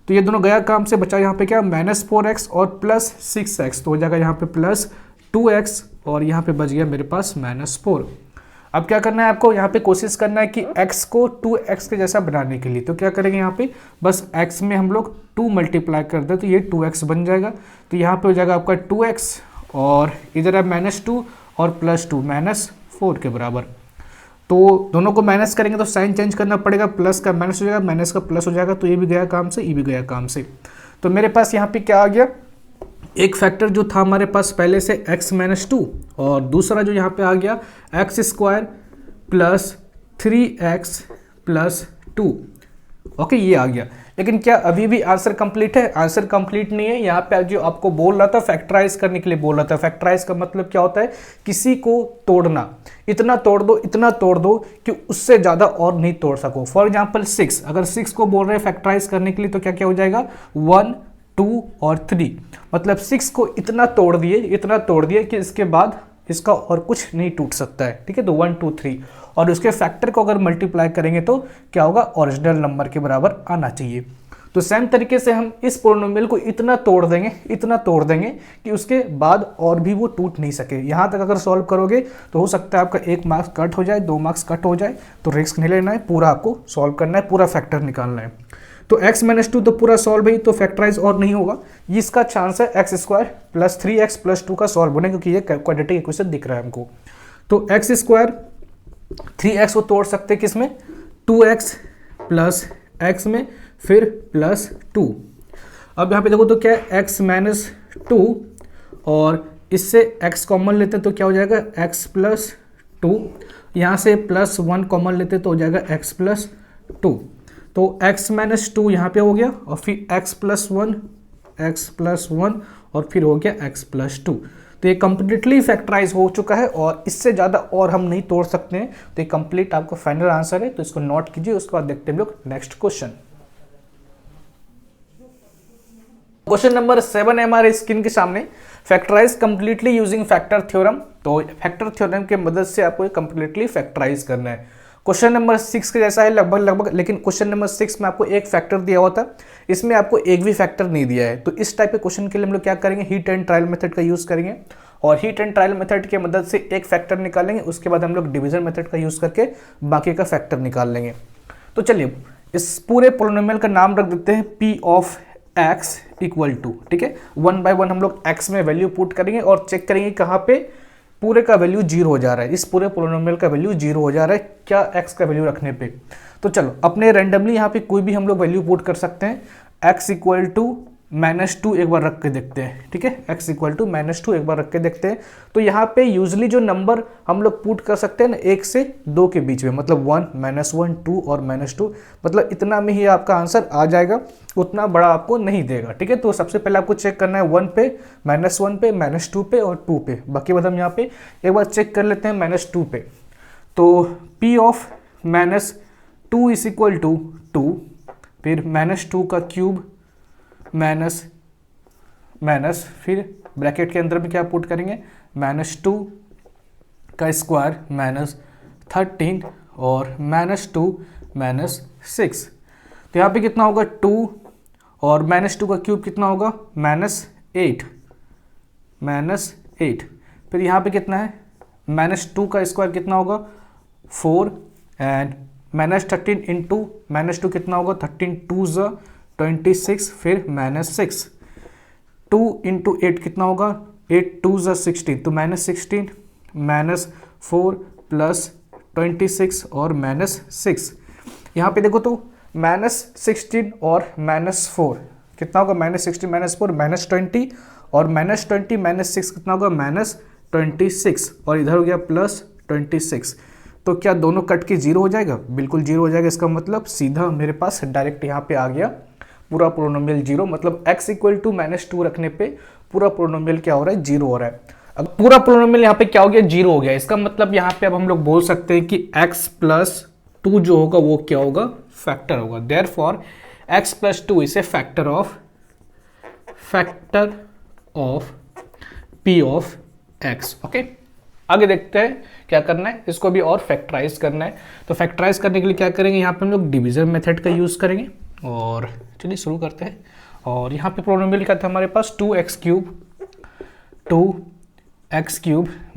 तो ये दोनों गया काम से, बचा यहाँ पे क्या? -4x और +6x, तो हो जाएगा यहाँ पे +2x और यहाँ पे बच गया मेरे पास -4। अब क्या करना है आपको, यहाँ पे कोशिश करना है कि x को 2x के जैसा बनाने के लिए। तो क्या करेंगे, यहाँ पे बस x में हम लोग 2 मल्टीप्लाई कर दे तो ये 2x बन जाएगा। तो यहाँ पे हो जाएगा आपका 2x और इधर है -2 और +2 -4 के बराबर। तो दोनों को माइनस करेंगे तो साइन चेंज करना पड़ेगा, प्लस का माइनस हो जाएगा, माइनस का प्लस हो जाएगा। तो ये भी गया काम से, ये भी गया काम से। तो मेरे पास यहाँ पे क्या आ गया, एक फैक्टर जो था हमारे पास पहले से x-2 और दूसरा जो यहाँ पे आ गया x square plus 3x plus 2। Okay, ये आ गया। लेकिन क्या अभी भी आंसर कंप्लीट है? आंसर कंप्लीट नहीं है। यहाँ पे जो आपको बोल रहा था फैक्टराइज करने के लिए बोल रहा था। फैक्टराइज का मतलब क्या होता है? किसी को तोड़ना, इतना तोड़ दो कि उससे ज़्यादा और नहीं तोड़ सको। फॉर एग्जाम्पल 6, अगर 6 को बोल रहे हैं फैक्टराइज करने के लिए तो क्या क्या हो जाएगा? 1, 2 और 3। मतलब 6 को इतना तोड़ दिए कि इसके बाद इसका और कुछ नहीं टूट सकता है। ठीक है, तो 1, 2, 3 और उसके फैक्टर को अगर मल्टीप्लाई करेंगे तो क्या होगा? ओरिजिनल नंबर के बराबर आना चाहिए। तो सेम तरीके से हम इस पोलिनोमियल को इतना तोड़ देंगे कि उसके बाद और भी वो टूट नहीं सके। यहाँ तक अगर सॉल्व करोगे तो हो सकता है आपका 1 मार्क्स कट हो जाए, 2 मार्क्स कट हो जाए। तो रिस्क नहीं लेना है, पूरा आपको सॉल्व करना है, पूरा फैक्टर निकालना है। तो x-2 तो पूरा सॉल्व है, तो फैक्टराइज और नहीं होगा। इसका चांस है x square plus 3x plus 2 का सॉल्व होने, क्योंकि ये क्वाड्रेटिक इक्वेशन दिख रहा है हमको। तो x स्क्वायर 3x को तोड़ सकते हैं किसमें? 2x प्लस x में, फिर प्लस 2। अब यहाँ पे देखो तो क्या है, x-2 और इससे x कॉमन लेते हैं तो क्या हो जाएगा? x plus 2। यहाँ से +1 कॉमन लेते तो हो जाएगा x प्लस 2। तो x-2 यहाँ पे हो गया और फिर x प्लस 1 और फिर हो गया x प्लस 2। तो ये कंप्लीटली फैक्टराइज हो चुका है और इससे ज़्यादा और हम नहीं तोड़ सकते हैं। तो ये कंप्लीट आपका फाइनल आंसर है। तो इसको नोट कीजिए, उसके बाद देखते हैं हम लोग नेक्स्ट क्वेश्चन। क्वेश्चन नंबर 7 है हमारे स्क्रीन के सामने। Factorise completely using factor theorem. तो फैक्टर थ्योरम के मदद से आपको कंप्लीटली फैक्टराइज करना है। क्वेश्चन नंबर 6 के जैसा है लगभग, लेकिन क्वेश्चन नंबर 6 में आपको एक फैक्टर दिया हुआ था, इसमें आपको एक भी फैक्टर नहीं दिया है। तो इस टाइप के क्वेश्चन के लिए हम लोग क्या करेंगे, हीट एंड ट्रायल मेथड का यूज़ करेंगे और हीट एंड ट्रायल मेथड की मदद से एक फैक्टर निकालेंगे। उसके बाद हम लोग डिवीजन मेथड का यूज़ करके बाकी का फैक्टर निकाल लेंगे। तो चलिए इस पूरे पोलिनोमियल का नाम रख देते हैं P of x equal to, ठीक है, 1 बाय 1 हम लोग x में वैल्यू पुट करेंगे और चेक करेंगे कहाँ पे पूरे का वैल्यू 0 हो जा रहा है। इस पूरे पोलिनोमियल का वैल्यू 0 हो जा रहा है क्या x का वैल्यू रखने पे। तो चलो अपने रैंडमली यहाँ पे कोई भी हम लोग वैल्यू पुट कर सकते हैं। x इक्वल टू -2 एक बार रख के देखते हैं, ठीक है, x इक्वल टू -2 एक बार रख के देखते हैं। तो यहाँ पे यूजली जो नंबर हम लोग पुट कर सकते हैं ना 1 से 2 के बीच में, मतलब 1, -1, 2 और -2, मतलब इतना में ही आपका आंसर आ जाएगा, उतना बड़ा आपको नहीं देगा, ठीक है। तो सबसे पहले आपको चेक करना है 1 पे, -1 पे, -2 पे और 2 पे। बाकी बात हम यहाँ पे एक बार चेक कर लेते हैं -2 पे। तो P of -2 is equal to 2, फिर -2 का क्यूब माइनस फिर ब्रैकेट के अंदर में क्या पुट करेंगे, -2 का स्क्वायर -13 और -2 -6। तो यहाँ पे कितना होगा 2 और -2 का क्यूब कितना होगा -8 -8। फिर यहाँ पे कितना है -2 का स्क्वायर कितना होगा 4 एंड -13 इंटू -2 कितना होगा 13 2 26 फिर -6। 2 इंटू 8 कितना होगा 8 2 16 तो -16 -4 प्लस 26 और -6। यहाँ पे देखो तो -16 और -4 कितना होगा -16 -4 -20 और -20 -6 कितना होगा -26 और इधर हो गया +26। तो क्या दोनों कट के 0 हो जाएगा? बिल्कुल 0 हो जाएगा। इसका मतलब सीधा मेरे पास डायरेक्ट यहाँ पे आ गया पूरा पोलिनोमियल 0, मतलब x इक्वल टू -2 रखने पे पूरा पोलिनोमियल क्या हो रहा है 0 हो रहा है। अब पूरा पोलिनोमियल यहाँ पे क्या हो गया 0 हो गया। इसका मतलब यहाँ पे अब हम लोग बोल सकते हैं कि x + 2 जो होगा वो क्या होगा फैक्टर होगा। Therefore x + 2 is a factor of p of x। Okay, आगे देखते हैं क्या करना है, इसको भी और फैक्टराइज करना है। तो फैक्टराइज करने के लिए क्या करेंगे, यहाँ पे हम लोग डिवीजन मेथड का यूज करेंगे और चलिए शुरू करते हैं। और यहाँ पे पोलिनोमियल क्या था हमारे पास 2x³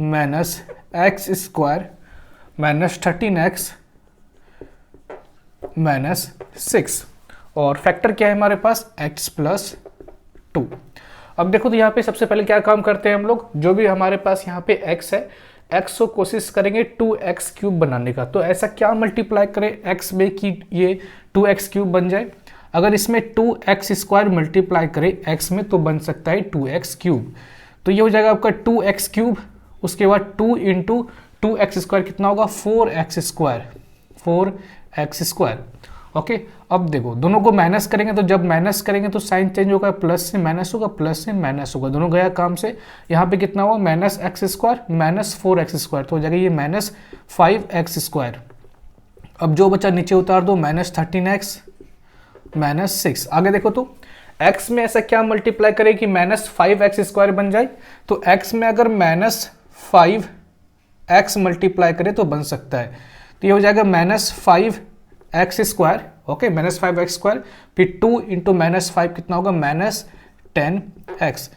minus x² minus 13x minus 6 और फैक्टर क्या है हमारे पास x + 2। अब देखो तो यहाँ पे सबसे पहले क्या काम करते हैं हम लोग, जो भी हमारे पास यहाँ पे x है x को कोशिश करेंगे 2x³ बनाने का। तो ऐसा क्या मल्टीप्लाई करें x में कि ये 2x³ बन जाए। अगर इसमें 2x² मल्टीप्लाई करें x में तो बन सकता है 2x³। तो ये हो जाएगा आपका 2x³, उसके बाद 2 इंटू 2x² कितना होगा 4x²। ओके, अब देखो दोनों को माइनस करेंगे तो जब माइनस करेंगे तो साइन चेंज होगा, प्लस से माइनस होगा, प्लस से माइनस होगा, दोनों गया काम से। यहाँ पे कितना हुआ -x² माइनस 4x², तो हो जाएगा ये -5x²। अब जो बचा नीचे उतार दो -13x माइनस 6। आगे देखो तो x में ऐसा क्या मल्टीप्लाई करे कि -5x² बन जाए। तो x में अगर -5x मल्टीप्लाई करे तो बन सकता है। तो ये हो जाएगा -5x²। ओके, -5x², फिर 2 इंटू -5 कितना होगा -10x।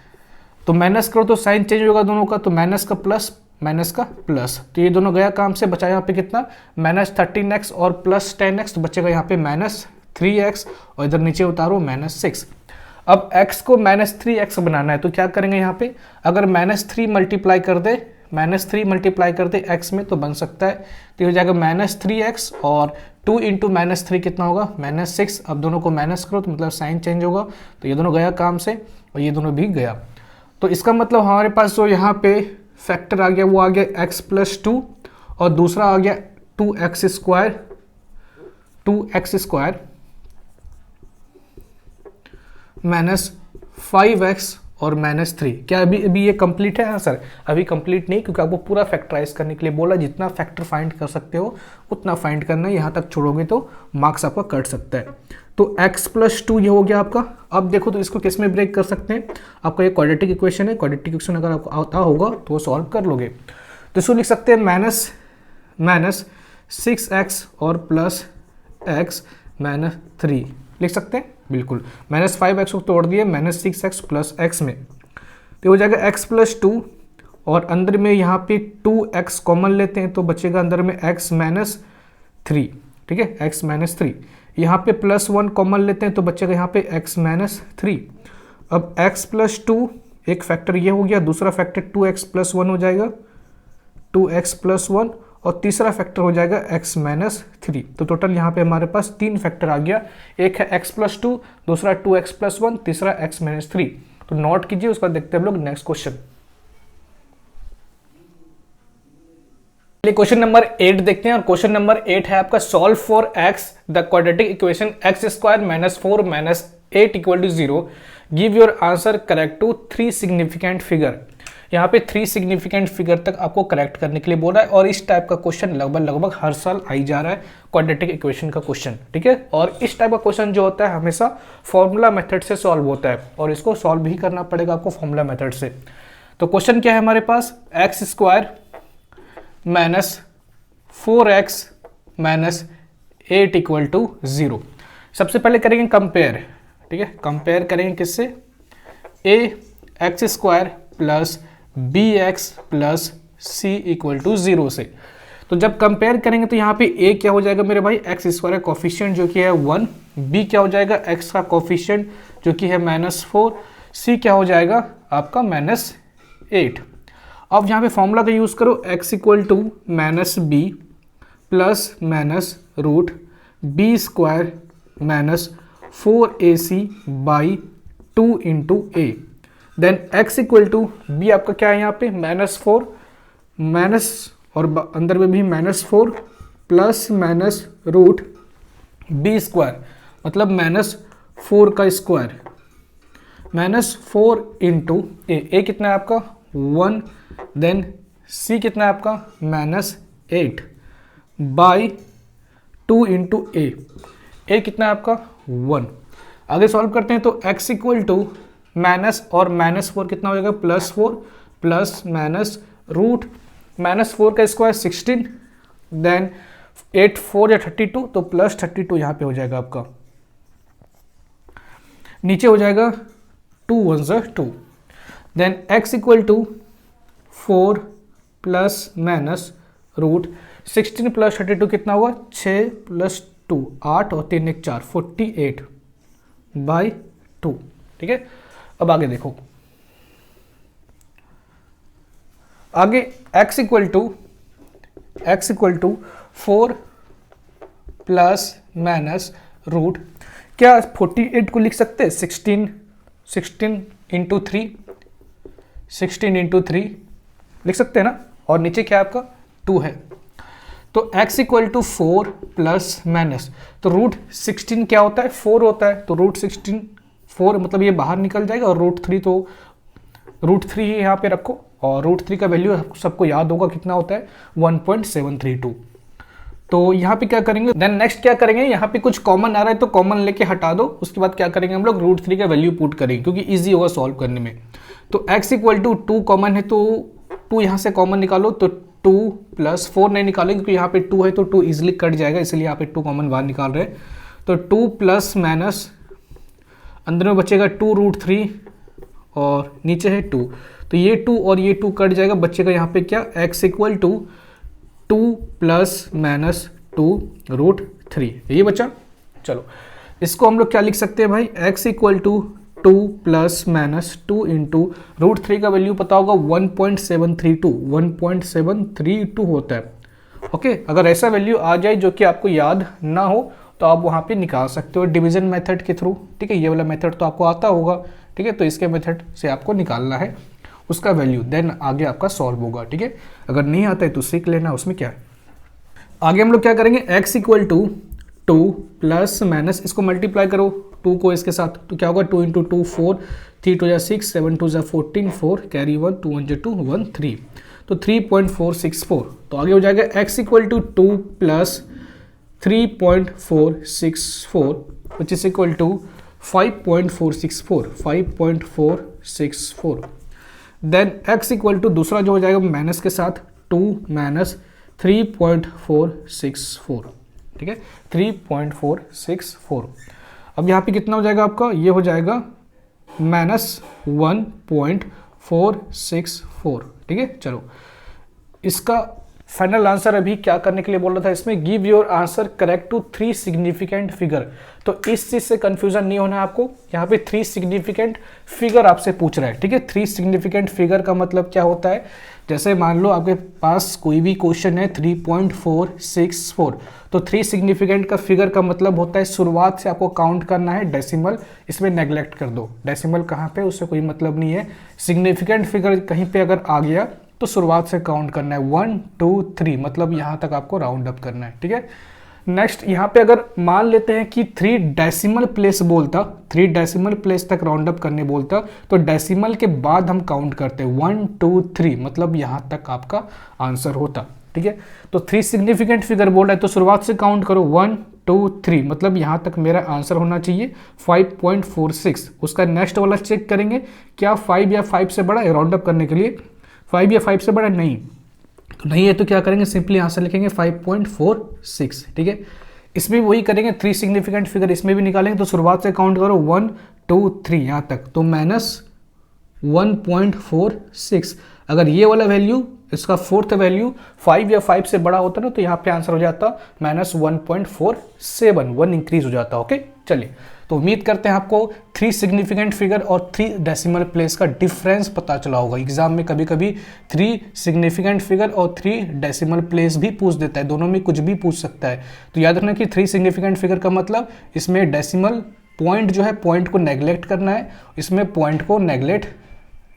तो माइनस करो तो साइन चेंज होगा दोनों का, तो माइनस का प्लस माइनस का प्लस, तो ये दोनों गया काम से। बचा यहाँ पे कितना -13x और +10x, तो बचेगा यहाँ पे -3x और इधर नीचे उतारो -6। अब x को -3x बनाना है तो क्या करेंगे यहाँ पे, अगर -3 मल्टीप्लाई कर दे x में तो बन सकता है। तो ये हो जाएगा -3x और 2 इंटू -3 कितना होगा -6। अब दोनों को माइनस करो तो मतलब साइन चेंज होगा, तो ये दोनों गया काम से और ये दोनों भी गया। तो इसका मतलब हमारे पास जो यहाँ पे फैक्टर आ गया वो आ गया x + 2 और दूसरा आ गया 2x² -5x और -3। क्या अभी ये कंप्लीट है आंसर? अभी कंप्लीट नहीं, क्योंकि आपको पूरा फैक्टराइज करने के लिए बोला। जितना फैक्टर फाइंड कर सकते हो उतना फाइंड करना है, यहाँ तक छोड़ोगे तो मार्क्स आपका कट सकता है। तो x + 2 ये हो गया आपका। अब देखो तो इसको किस में ब्रेक कर सकते हैं, आपका ये क्वाड्रेटिक इक्वेशन है। क्वाड्रेटिक इक्वेशन अगर आपको आता होगा तो वो सॉल्व कर लोगे। तो इसको लिख सकते हैं -6x और +x -3 लिख सकते हैं, बिल्कुल। -5x को तोड़ दिए -6x + x में, तो हो जाएगा x + 2 और अंदर में यहाँ पे 2x कॉमन लेते हैं तो बचेगा अंदर में x - 3। ठीक है, x - 3। यहाँ पे +1 कॉमन लेते हैं तो बचेगा यहाँ पे x - 3। अब x + 2 एक फैक्टर ये हो गया, दूसरा फैक्टर 2x + 1 हो जाएगा, 2x + 1 और तीसरा फैक्टर हो जाएगा x - 3। तो टोटल यहाँ पे हमारे पास 3 फैक्टर आ गया। एक है x + 2, दूसरा 2x + 1, तीसरा x - 3। तो नोट कीजिए, उसका देखते हैं हम लोग नेक्स्ट क्वेश्चन। क्वेश्चन नंबर 8 देखते हैं और क्वेश्चन नंबर 8 है आपका solve for x the quadratic equation x² - 4 - 8 = 0। Give your answer correct to 3 significant figure. यहाँ पे 3 सिग्निफिकेंट फिगर तक आपको करेक्ट करने के लिए बोला है और इस टाइप का क्वेश्चन लगभग हर साल आई जा रहा है, क्वाड्रेटिक इक्वेशन का क्वेश्चन। ठीक है, और इस टाइप का क्वेश्चन जो होता है हमेशा फॉर्मूला मेथड से सॉल्व होता है और इसको सॉल्व भी करना पड़ेगा आपको फॉर्मूला मेथड से। तो क्वेश्चन क्या है हमारे पास, x² - 4x minus 8 equal to 0। सबसे पहले करेंगे कंपेयर, ठीक है, कंपेयर करेंगे किससे, a x square plus b x plus c equal to 0 से। तो जब कंपेयर करेंगे तो यहाँ पे ए क्या हो जाएगा मेरे भाई, एक्स स्क्वायर का कोफिशिएंट जो कि है 1, बी क्या हो जाएगा, एक्स का कोफिशिएंट जो कि है -4, सी क्या हो जाएगा आपका -8। अब यहाँ पे फॉर्मूला का यूज़ करो, x equal to minus b plus minus root b square minus 4ac by 2 into a. Then x equal to b आपका क्या है यहाँ पे -4 माइनस और अंदर में भी -4 plus minus root b square मतलब -4 का स्क्वायर -4 इंटू ए कितना है आपका 1, देन सी कितना है आपका -8 बाई 2 इंटू ए कितना है आपका 1। आगे सॉल्व करते हैं तो x इक्वल टू माइनस और -4 कितना हो जाएगा +4 प्लस माइनस रूट -4 का स्क्वायर 16, देन 8 4 या 32 तो +32 यहाँ पे हो जाएगा आपका, नीचे हो जाएगा 2 1 2, then x equal to 4 plus minus root 16 plus 32 कितना हुआ 6 प्लस 2 8 और 3 1 4 48 बाई 2, ठीक है। अब आगे देखो, आगे x equal to 4 plus minus root, क्या 48 को लिख सकते हैं 16 इंटू 3 लिख सकते हैं ना, और नीचे क्या आपका 2 है। तो x equal to 4 plus minus, तो रूट 16 क्या होता है 4 होता है, तो रूट 16 4 मतलब ये बाहर निकल जाएगा, और रूट 3 ही यहाँ पे रखो, और रूट 3 का वैल्यू सबको याद होगा कितना होता है 1.732। तो यहाँ पे क्या करेंगे, देन नेक्स्ट क्या करेंगे, यहाँ पे कुछ कॉमन आ रहा है तो कॉमन लेके हटा दो, उसके बाद क्या करेंगे हम लोग रूट 3 का वैल्यू पुट करेंगे क्योंकि इजी होगा सॉल्व करने में। तो x इक्वल टू 2 कॉमन है तो 2 यहाँ से कॉमन निकालो, तो 2 प्लस 4 नहीं निकालेंगे क्योंकि यहाँ पे 2 है तो 2 इजिली कट जाएगा, इसलिए यहाँ पे 2 कॉमन बाहर निकाल रहे हैं। तो 2 प्लस माइनस अंदर में बचेगा 2 रूट 3 और नीचे है 2, तो ये 2 और ये 2 कट जाएगा, बचेगा यहाँ पे क्या x equal to 2 plus minus 2 root 3, ये बचा। चलो इसको हम लोग क्या लिख सकते हैं भाई, x equal to 2 plus minus 2 into root 3 का वैल्यू पता होगा 1.732 होता है। ओके, अगर ऐसा वैल्यू आ जाए जो कि आपको याद ना हो तो आप वहाँ पे निकाल सकते हो डिवीजन मेथड के थ्रू, ठीक है, ये वाला मेथड तो आपको आता होगा, ठीक है, तो इसके मेथड से आपको निकालना है उसका वैल्यू, देन आगे आपका सॉल्व होगा, ठीक है। अगर नहीं आता है तो सीख लेना, उसमें क्या है। आगे हम लोग क्या करेंगे, x equal to 2 plus minus, इसको मल्टीप्लाई करो 2 को इसके साथ, तो क्या होगा 2 इंटू 2 4, 3 2 6, 7 2 14, 4 कैरी 1, 2 1 2 1 3, तो 3.464। तो आगे हो जाएगा x equal to 2 plus 3.464 which is equal to 5.464। Then x equal to दूसरा जो हो जाएगा माइनस के साथ 2 माइनस 3.464, ठीक है, 3.464। अब यहाँ पे कितना हो जाएगा आपका, ये हो जाएगा -1.464, ठीक है। चलो इसका फाइनल आंसर अभी क्या करने के लिए बोल रहा था इसमें, give your answer correct to 3 significant figure. तो इस चीज से कंफ्यूजन नहीं होना आपको, यहाँ पे 3 सिग्निफिकेंट फिगर आपसे पूछ रहा है, ठीक है। 3 सिग्निफिकेंट फिगर का मतलब क्या होता है, जैसे मान लो आपके पास कोई भी क्वेश्चन है 3.464, तो 3 सिग्निफिकेंट का फिगर का मतलब होता है शुरुआत से आपको काउंट करना है, डेसिमल इसमें नेग्लेक्ट कर दो, डेसिमल कहाँ पे उससे कोई मतलब नहीं है। सिग्निफिकेंट फिगर कहीं पे अगर आ गया तो शुरुआत से काउंट करना है 1 2 3, मतलब यहाँ तक आपको राउंड अप करना है, ठीक है। नेक्स्ट यहाँ पे अगर मान लेते हैं कि 3 डेसिमल प्लेस बोलता, 3 डेसिमल प्लेस तक राउंड अप करने बोलता, तो डेसिमल के बाद हम काउंट करते 1 2 3, मतलब यहाँ तक आपका आंसर होता, ठीक है। तो 3 सिग्निफिकेंट फिगर बोल रहा है तो शुरुआत से काउंट करो 1 2 3, मतलब यहाँ तक मेरा आंसर होना चाहिए 5.46। उसका नेक्स्ट वाला चेक करेंगे क्या 5 या 5 से बड़ा है, राउंड अप करने के लिए 5 या 5 से बड़ा नहीं, तो नहीं है तो क्या करेंगे, सिंपली आंसर लिखेंगे 5.46, ठीक है। इसमें वही करेंगे, 3 सिग्निफिकेंट फिगर इसमें भी निकालेंगे। तो शुरुआत से काउंट करो 1 2 3 यहाँ तक, तो -1.46। अगर ये वाला वैल्यू, इसका फोर्थ वैल्यू 5 या 5 से बड़ा होता ना, तो यहाँ पे आंसर हो जाता -1.47, 1 इंक्रीज हो जाता। ओके चलिए, तो उम्मीद करते हैं आपको 3 सिग्निफिकेंट फिगर और 3 डेसिमल प्लेस का डिफरेंस पता चला होगा। एग्जाम में कभी कभी 3 सिग्निफिकेंट फिगर और 3 डेसिमल प्लेस भी पूछ देता है, दोनों में कुछ भी पूछ सकता है। तो याद रखना कि 3 सिग्निफिकेंट फिगर का मतलब इसमें डेसिमल पॉइंट जो है, पॉइंट को नेग्लेक्ट करना है, इसमें पॉइंट को नेग्लेक्ट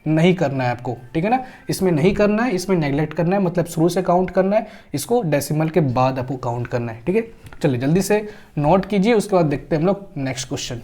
नहीं करना है आपको, ठीक है ना। इसमें नहीं करना है, इसमें नेग्लेक्ट करना है, मतलब शुरू से काउंट करना है, इसको डेसिमल के बाद आपको काउंट करना है, ठीक है। चलिए जल्दी से नोट कीजिए, उसके बाद देखते हैं हम लोग नेक्स्ट क्वेश्चन।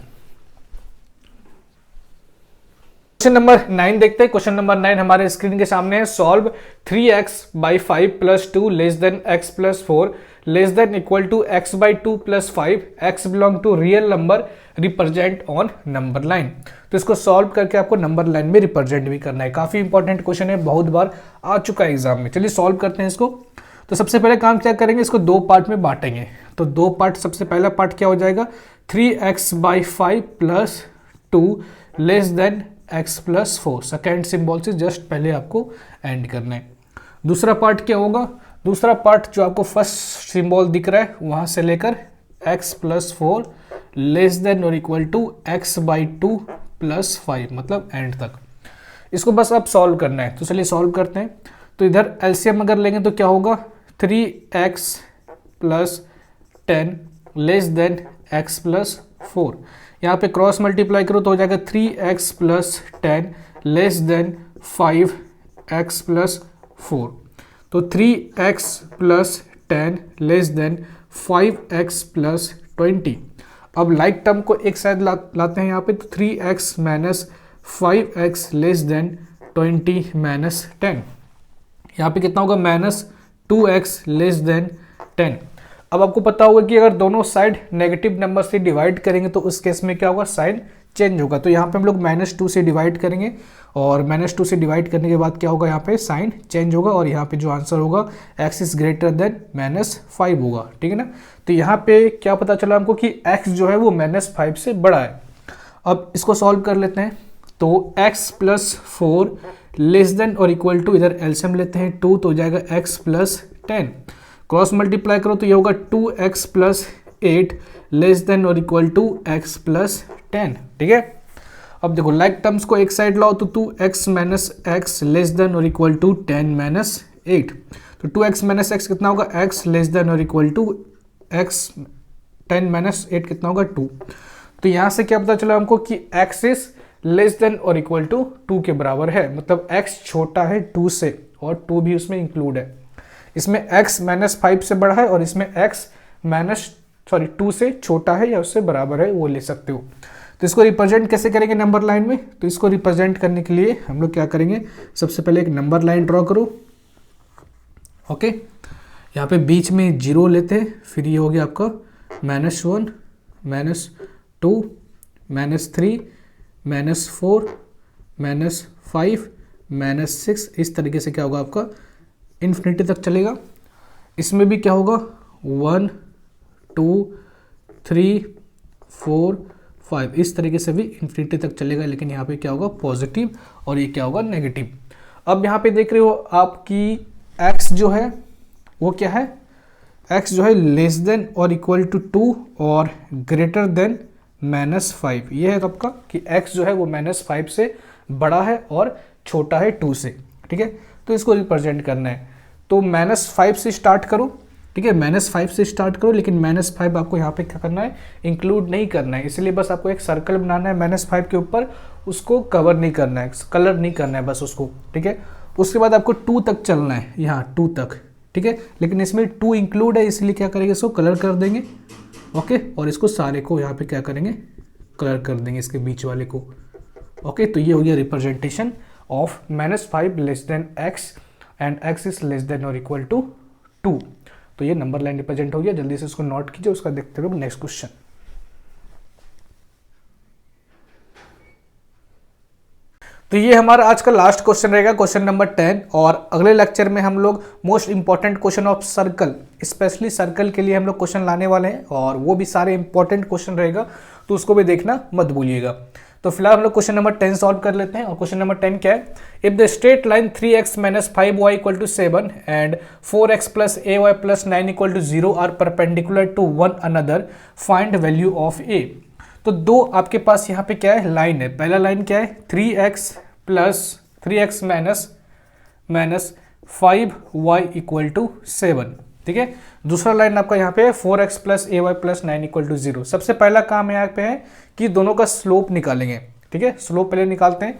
क्वेश्चन नंबर 9 देखते हैं। क्वेश्चन नंबर 9 हमारे स्क्रीन के सामने है। Solve 3x by 5 plus 2 less than x plus 4 less than equal to x by 2 plus 5 x belong to real number represent on number line. तो इसको solve करके आपको नंबर लाइन में रिप्रेजेंट भी करना है। काफी इंपॉर्टेंट क्वेश्चन है, बहुत बार आ चुका है एग्जाम में। चलिए सॉल्व करते हैं इसको। तो सबसे पहले काम क्या करेंगे, इसको 2 पार्ट में बांटेंगे। तो 2 पार्ट, सबसे पहला पार्ट क्या हो जाएगा, 3x by 5 plus 2 less than x plus 4। Second symbol से जस्ट पहले आपको एंड करना है। दूसरा पार्ट क्या होगा, दूसरा पार्ट जो आपको फर्स्ट सिंबल दिख रहा है वहां से लेकर x plus 4 लेस देन और equal to x by 2 plus 5, मतलब एंड तक। इसको बस आप सॉल्व करना है। तो चलिए सॉल्व करते हैं। तो इधर एलसीएम अगर लेंगे तो क्या होगा, 3x plus 10 less than x plus 4। यहाँ पे क्रॉस मल्टीप्लाई करो तो हो जाएगा 3x plus 10 less than 5x plus 4। तो 3x plus 10 less than 5x plus 20। अब लाइक टर्म को एक साइड लाते हैं यहाँ पे, तो 3x minus 5x less than 20 minus 10। यहाँ पे कितना होगा, -2x लेस देन 10। अब आपको पता होगा कि अगर दोनों साइड नेगेटिव नंबर से डिवाइड करेंगे तो उस केस में क्या होगा, साइन चेंज होगा। तो यहाँ पे हम लोग -2 से डिवाइड करेंगे और -2 से डिवाइड करने के बाद क्या होगा, यहाँ पे साइन चेंज होगा और यहाँ पे जो आंसर होगा x इज ग्रेटर देन -5 होगा, ठीक है ना। तो यहाँ पे क्या पता चला हमको कि x जो है वो -5 से बड़ा है। अब इसको सॉल्व कर लेते हैं। तो x plus 4 लेस देन और इक्वल टू, इधर एलसीएम लेते हैं 2, तो हो जाएगा x plus 10। क्रॉस मल्टीप्लाई करो तो ये होगा 2x plus 8 लेस देन और इक्वल टू x plus 10, ठीक है। अब देखो लाइक टर्म्स को एक साइड लाओ तो 2x minus x less than और इक्वल टू 10 माइनस 8। तो 2x माइनस x कितना होगा, x लेस देन और इक्वल टू x 10 माइनस 8 कितना होगा, 2। तो यहाँ से क्या पता चला हमको कि x इज लेस देन और इक्वल टू 2 के बराबर है, मतलब x छोटा है 2 से और 2 भी उसमें इंक्लूड है। इसमें x -5 से बड़ा है और इसमें x 2 से छोटा है या उससे बराबर है, वो ले सकते हो। तो इसको रिप्रेजेंट कैसे करेंगे नंबर लाइन में, तो इसको रिप्रेजेंट करने के लिए हम लोग क्या करेंगे, सबसे पहले एक नंबर लाइन ड्रॉ करो। ओके, यहाँ पे बीच में 0 लेते हैं, फिर ये हो गया आपका -1 -2 -3 -4 -5 -6। इस तरीके से क्या होगा आपका इन्फिनिटी तक चलेगा। इसमें भी क्या होगा 1 2 3 4 5, इस तरीके से भी इन्फिनिटी तक चलेगा, लेकिन यहाँ पे क्या होगा पॉजिटिव और ये क्या होगा नेगेटिव। अब यहाँ पे देख रहे हो आपकी x जो है वो क्या है, x जो है लेस देन और इक्वल टू 2 और ग्रेटर देन -5। ये है आपका कि x जो है वो -5 से बड़ा है और छोटा है 2 से, ठीक है। तो इसको रिप्रेजेंट करना है तो -5 से स्टार्ट करो, ठीक है, -5 से स्टार्ट करो, लेकिन -5 आपको यहाँ पे क्या करना है, इंक्लूड नहीं करना है। इसलिए बस आपको एक सर्कल बनाना है -5 के ऊपर, उसको कवर नहीं करना है, कलर नहीं करना है बस उसको, ठीक है। उसके बाद आपको 2 तक चलना है, यहाँ 2 तक, ठीक है, लेकिन इसमें 2 इंक्लूड है, इसलिए क्या करेंगे, इसको कलर कर देंगे। ओके, और इसको सारे को यहाँ पे क्या करेंगे, कलर कर देंगे, इसके बीच वाले को। ओके, तो ये हो गया representation of -5 less than x and x is less than और इक्वल टू 2। तो ये नंबर लाइन रिप्रेजेंट हो गया। जल्दी से इसको नोट कीजिए, उसका देखते रहो नेक्स्ट क्वेश्चन। तो तो ये हमारा आज का लास्ट क्वेश्चन रहेगा, क्वेश्चन नंबर 10। और अगले लेक्चर में हम लोग most important question of circle, specially circle के लिए हम लोग क्वेश्चन लाने वाले हैं, और वो भी सारे इंपॉर्टेंट क्वेश्चन रहेगा, तो उसको भी देखना मत भूलिएगा। तो फिलहाल हम लोग क्वेश्चन नंबर 10 सॉल्व कर लेते हैं। और क्वेश्चन नंबर 10 क्या है? If the straight line 3x - 5y = 7 and 4x + ay + 9 = 0 are perpendicular to one another, find value of a। तो दो आपके पास यहाँ पे क्या है, लाइन है। पहला लाइन क्या है, 3x - 5y = 7, ठीक है। दूसरा लाइन आपका यहाँ पे है 4x + ay + 9 = 0। सबसे पहला काम यहाँ पे है कि दोनों का स्लोप निकालेंगे, ठीक है। स्लोप पहले निकालते हैं।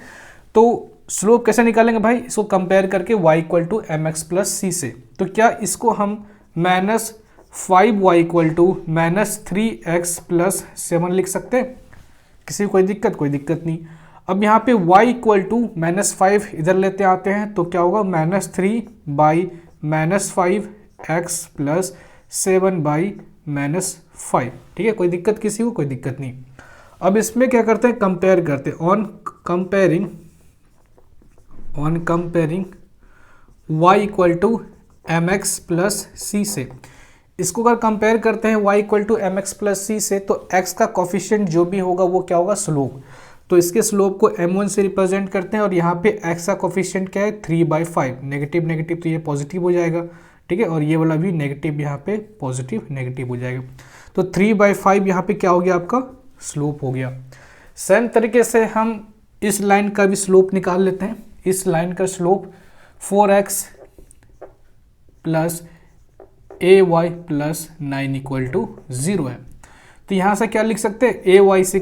तो स्लोप कैसे निकालेंगे भाई? इसको कंपेयर करके y = mx + c से। तो क्या इसको हम -5y = -3x + 7 लिख सकते हैं? किसी को कोई दिक्कत? कोई दिक्कत नहीं। अब यहाँ पे y = -5 इधर लेते आते हैं, तो क्या होगा, -3 / -5x + 7 / -5, ठीक है। कोई दिक्कत किसी को? कोई दिक्कत नहीं। अब इसमें क्या करते हैं, कंपेयर करते हैं। On comparing y = mx + c से, इसको अगर कंपेयर करते हैं y = mx + c से, तो x का कोफिशिएंट जो भी होगा वो क्या होगा, स्लोप। तो इसके स्लोप को m1 से रिप्रेजेंट करते हैं, और यहाँ पे x का कोफिशिएंट क्या है, 3/5। नेगेटिव नेगेटिव तो ये पॉजिटिव हो जाएगा, ठीक है। और ये वाला भी नेगेटिव, यहाँ पे पॉजिटिव नेगेटिव हो जाएगा। तो 3/5 यहाँ पे क्या हो गया, आपका स्लोप हो गया। सेम तरीके से हम इस लाइन का भी स्लोप निकाल लेते हैं। इस लाइन का स्लोप 4x + ay + 9 = 0 है। तो यहाँ से क्या लिख सकते हैं, ay =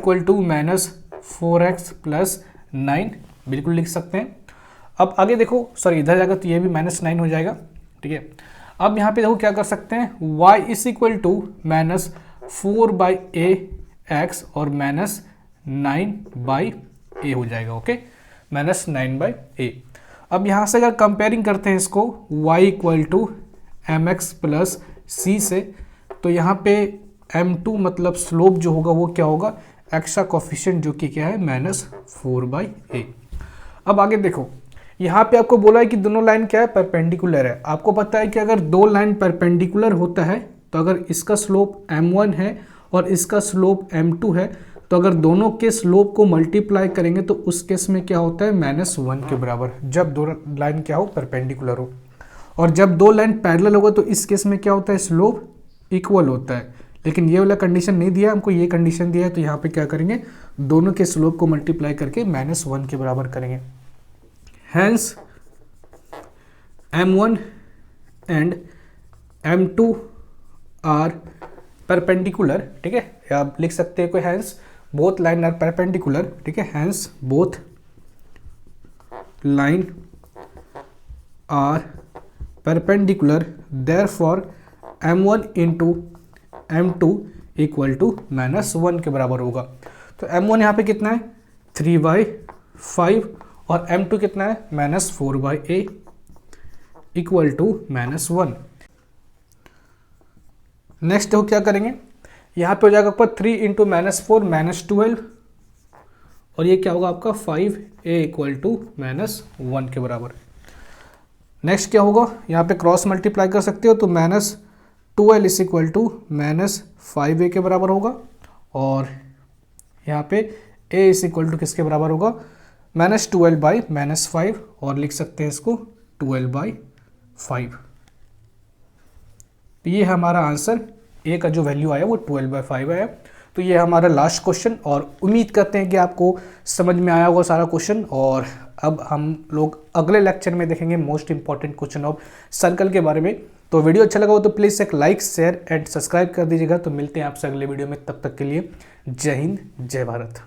-4x + 9, बिल्कुल लिख सकते हैं। अब आगे देखो, सॉरी इधर जाएगा तो ये भी -9 हो जाएगा, ठीक है। अब यहाँ पे देखो क्या कर सकते हैं, y = -4/ax और -9/a हो जाएगा, ओके, -9/a। अब यहाँ से अगर कंपेयरिंग करते हैं इसको y = mx + c से, तो यहाँ पे m2 मतलब स्लोप जो होगा वो क्या होगा, x का कोफिशिएंट जो कि क्या है, -4/a। अब आगे देखो, यहाँ पे आपको बोला है कि दोनों लाइन क्या है, परपेंडिकुलर है। आपको पता है कि अगर दो लाइन परपेंडिकुलर होता है, तो अगर इसका स्लोप m1 है और इसका स्लोप m2 है, तो अगर दोनों के स्लोप को मल्टीप्लाई करेंगे तो उस केस में क्या होता है, -1 के बराबर, जब दो लाइन क्या हो, परपेंडिकुलर हो। और जब दो लाइन पैरेलल होगा तो इस केस में क्या होता है, स्लोप इक्वल होता है। लेकिन ये वाला कंडीशन नहीं दिया हमको, ये कंडीशन दिया है, तो यहाँ पे क्या करेंगे, दोनों के स्लोप को मल्टीप्लाई करके -1 के बराबर करेंगे। Hence m1 and m2 are perpendicular, ठीक है। आप लिख सकते हैं कोई, hence both line are perpendicular, ठीक है। Hence both line are perpendicular, therefore m1 × m2 = -1 के बराबर होगा। तो m1 यहाँ पे कितना है, 3/5, और m2 कितना है, -4/a = -1। नेक्स्ट देखो क्या करेंगे, यहाँ पे हो जाएगा आपका 3 × -4 -12, और ये क्या होगा आपका 5a = -1 के बराबर। नेक्स्ट क्या होगा, यहाँ पे क्रॉस मल्टीप्लाई कर सकते हो, तो -12 = -5a के बराबर होगा, और यहाँ पे a = किसके बराबर होगा, -12/-5, और लिख सकते हैं इसको 12/5। तो ये हमारा आंसर, ए का जो वैल्यू आया वो 12/5 आया। तो ये हमारा लास्ट क्वेश्चन, और उम्मीद करते हैं कि आपको समझ में आया होगा सारा क्वेश्चन। और अब हम लोग अगले लेक्चर में देखेंगे most important question of circle के बारे में। तो वीडियो अच्छा लगा हो तो प्लीज़ एक लाइक, शेयर एंड सब्सक्राइब कर दीजिएगा। तो मिलते हैं आपसे अगले वीडियो में, तब तक के लिए जय हिंद, जय भारत।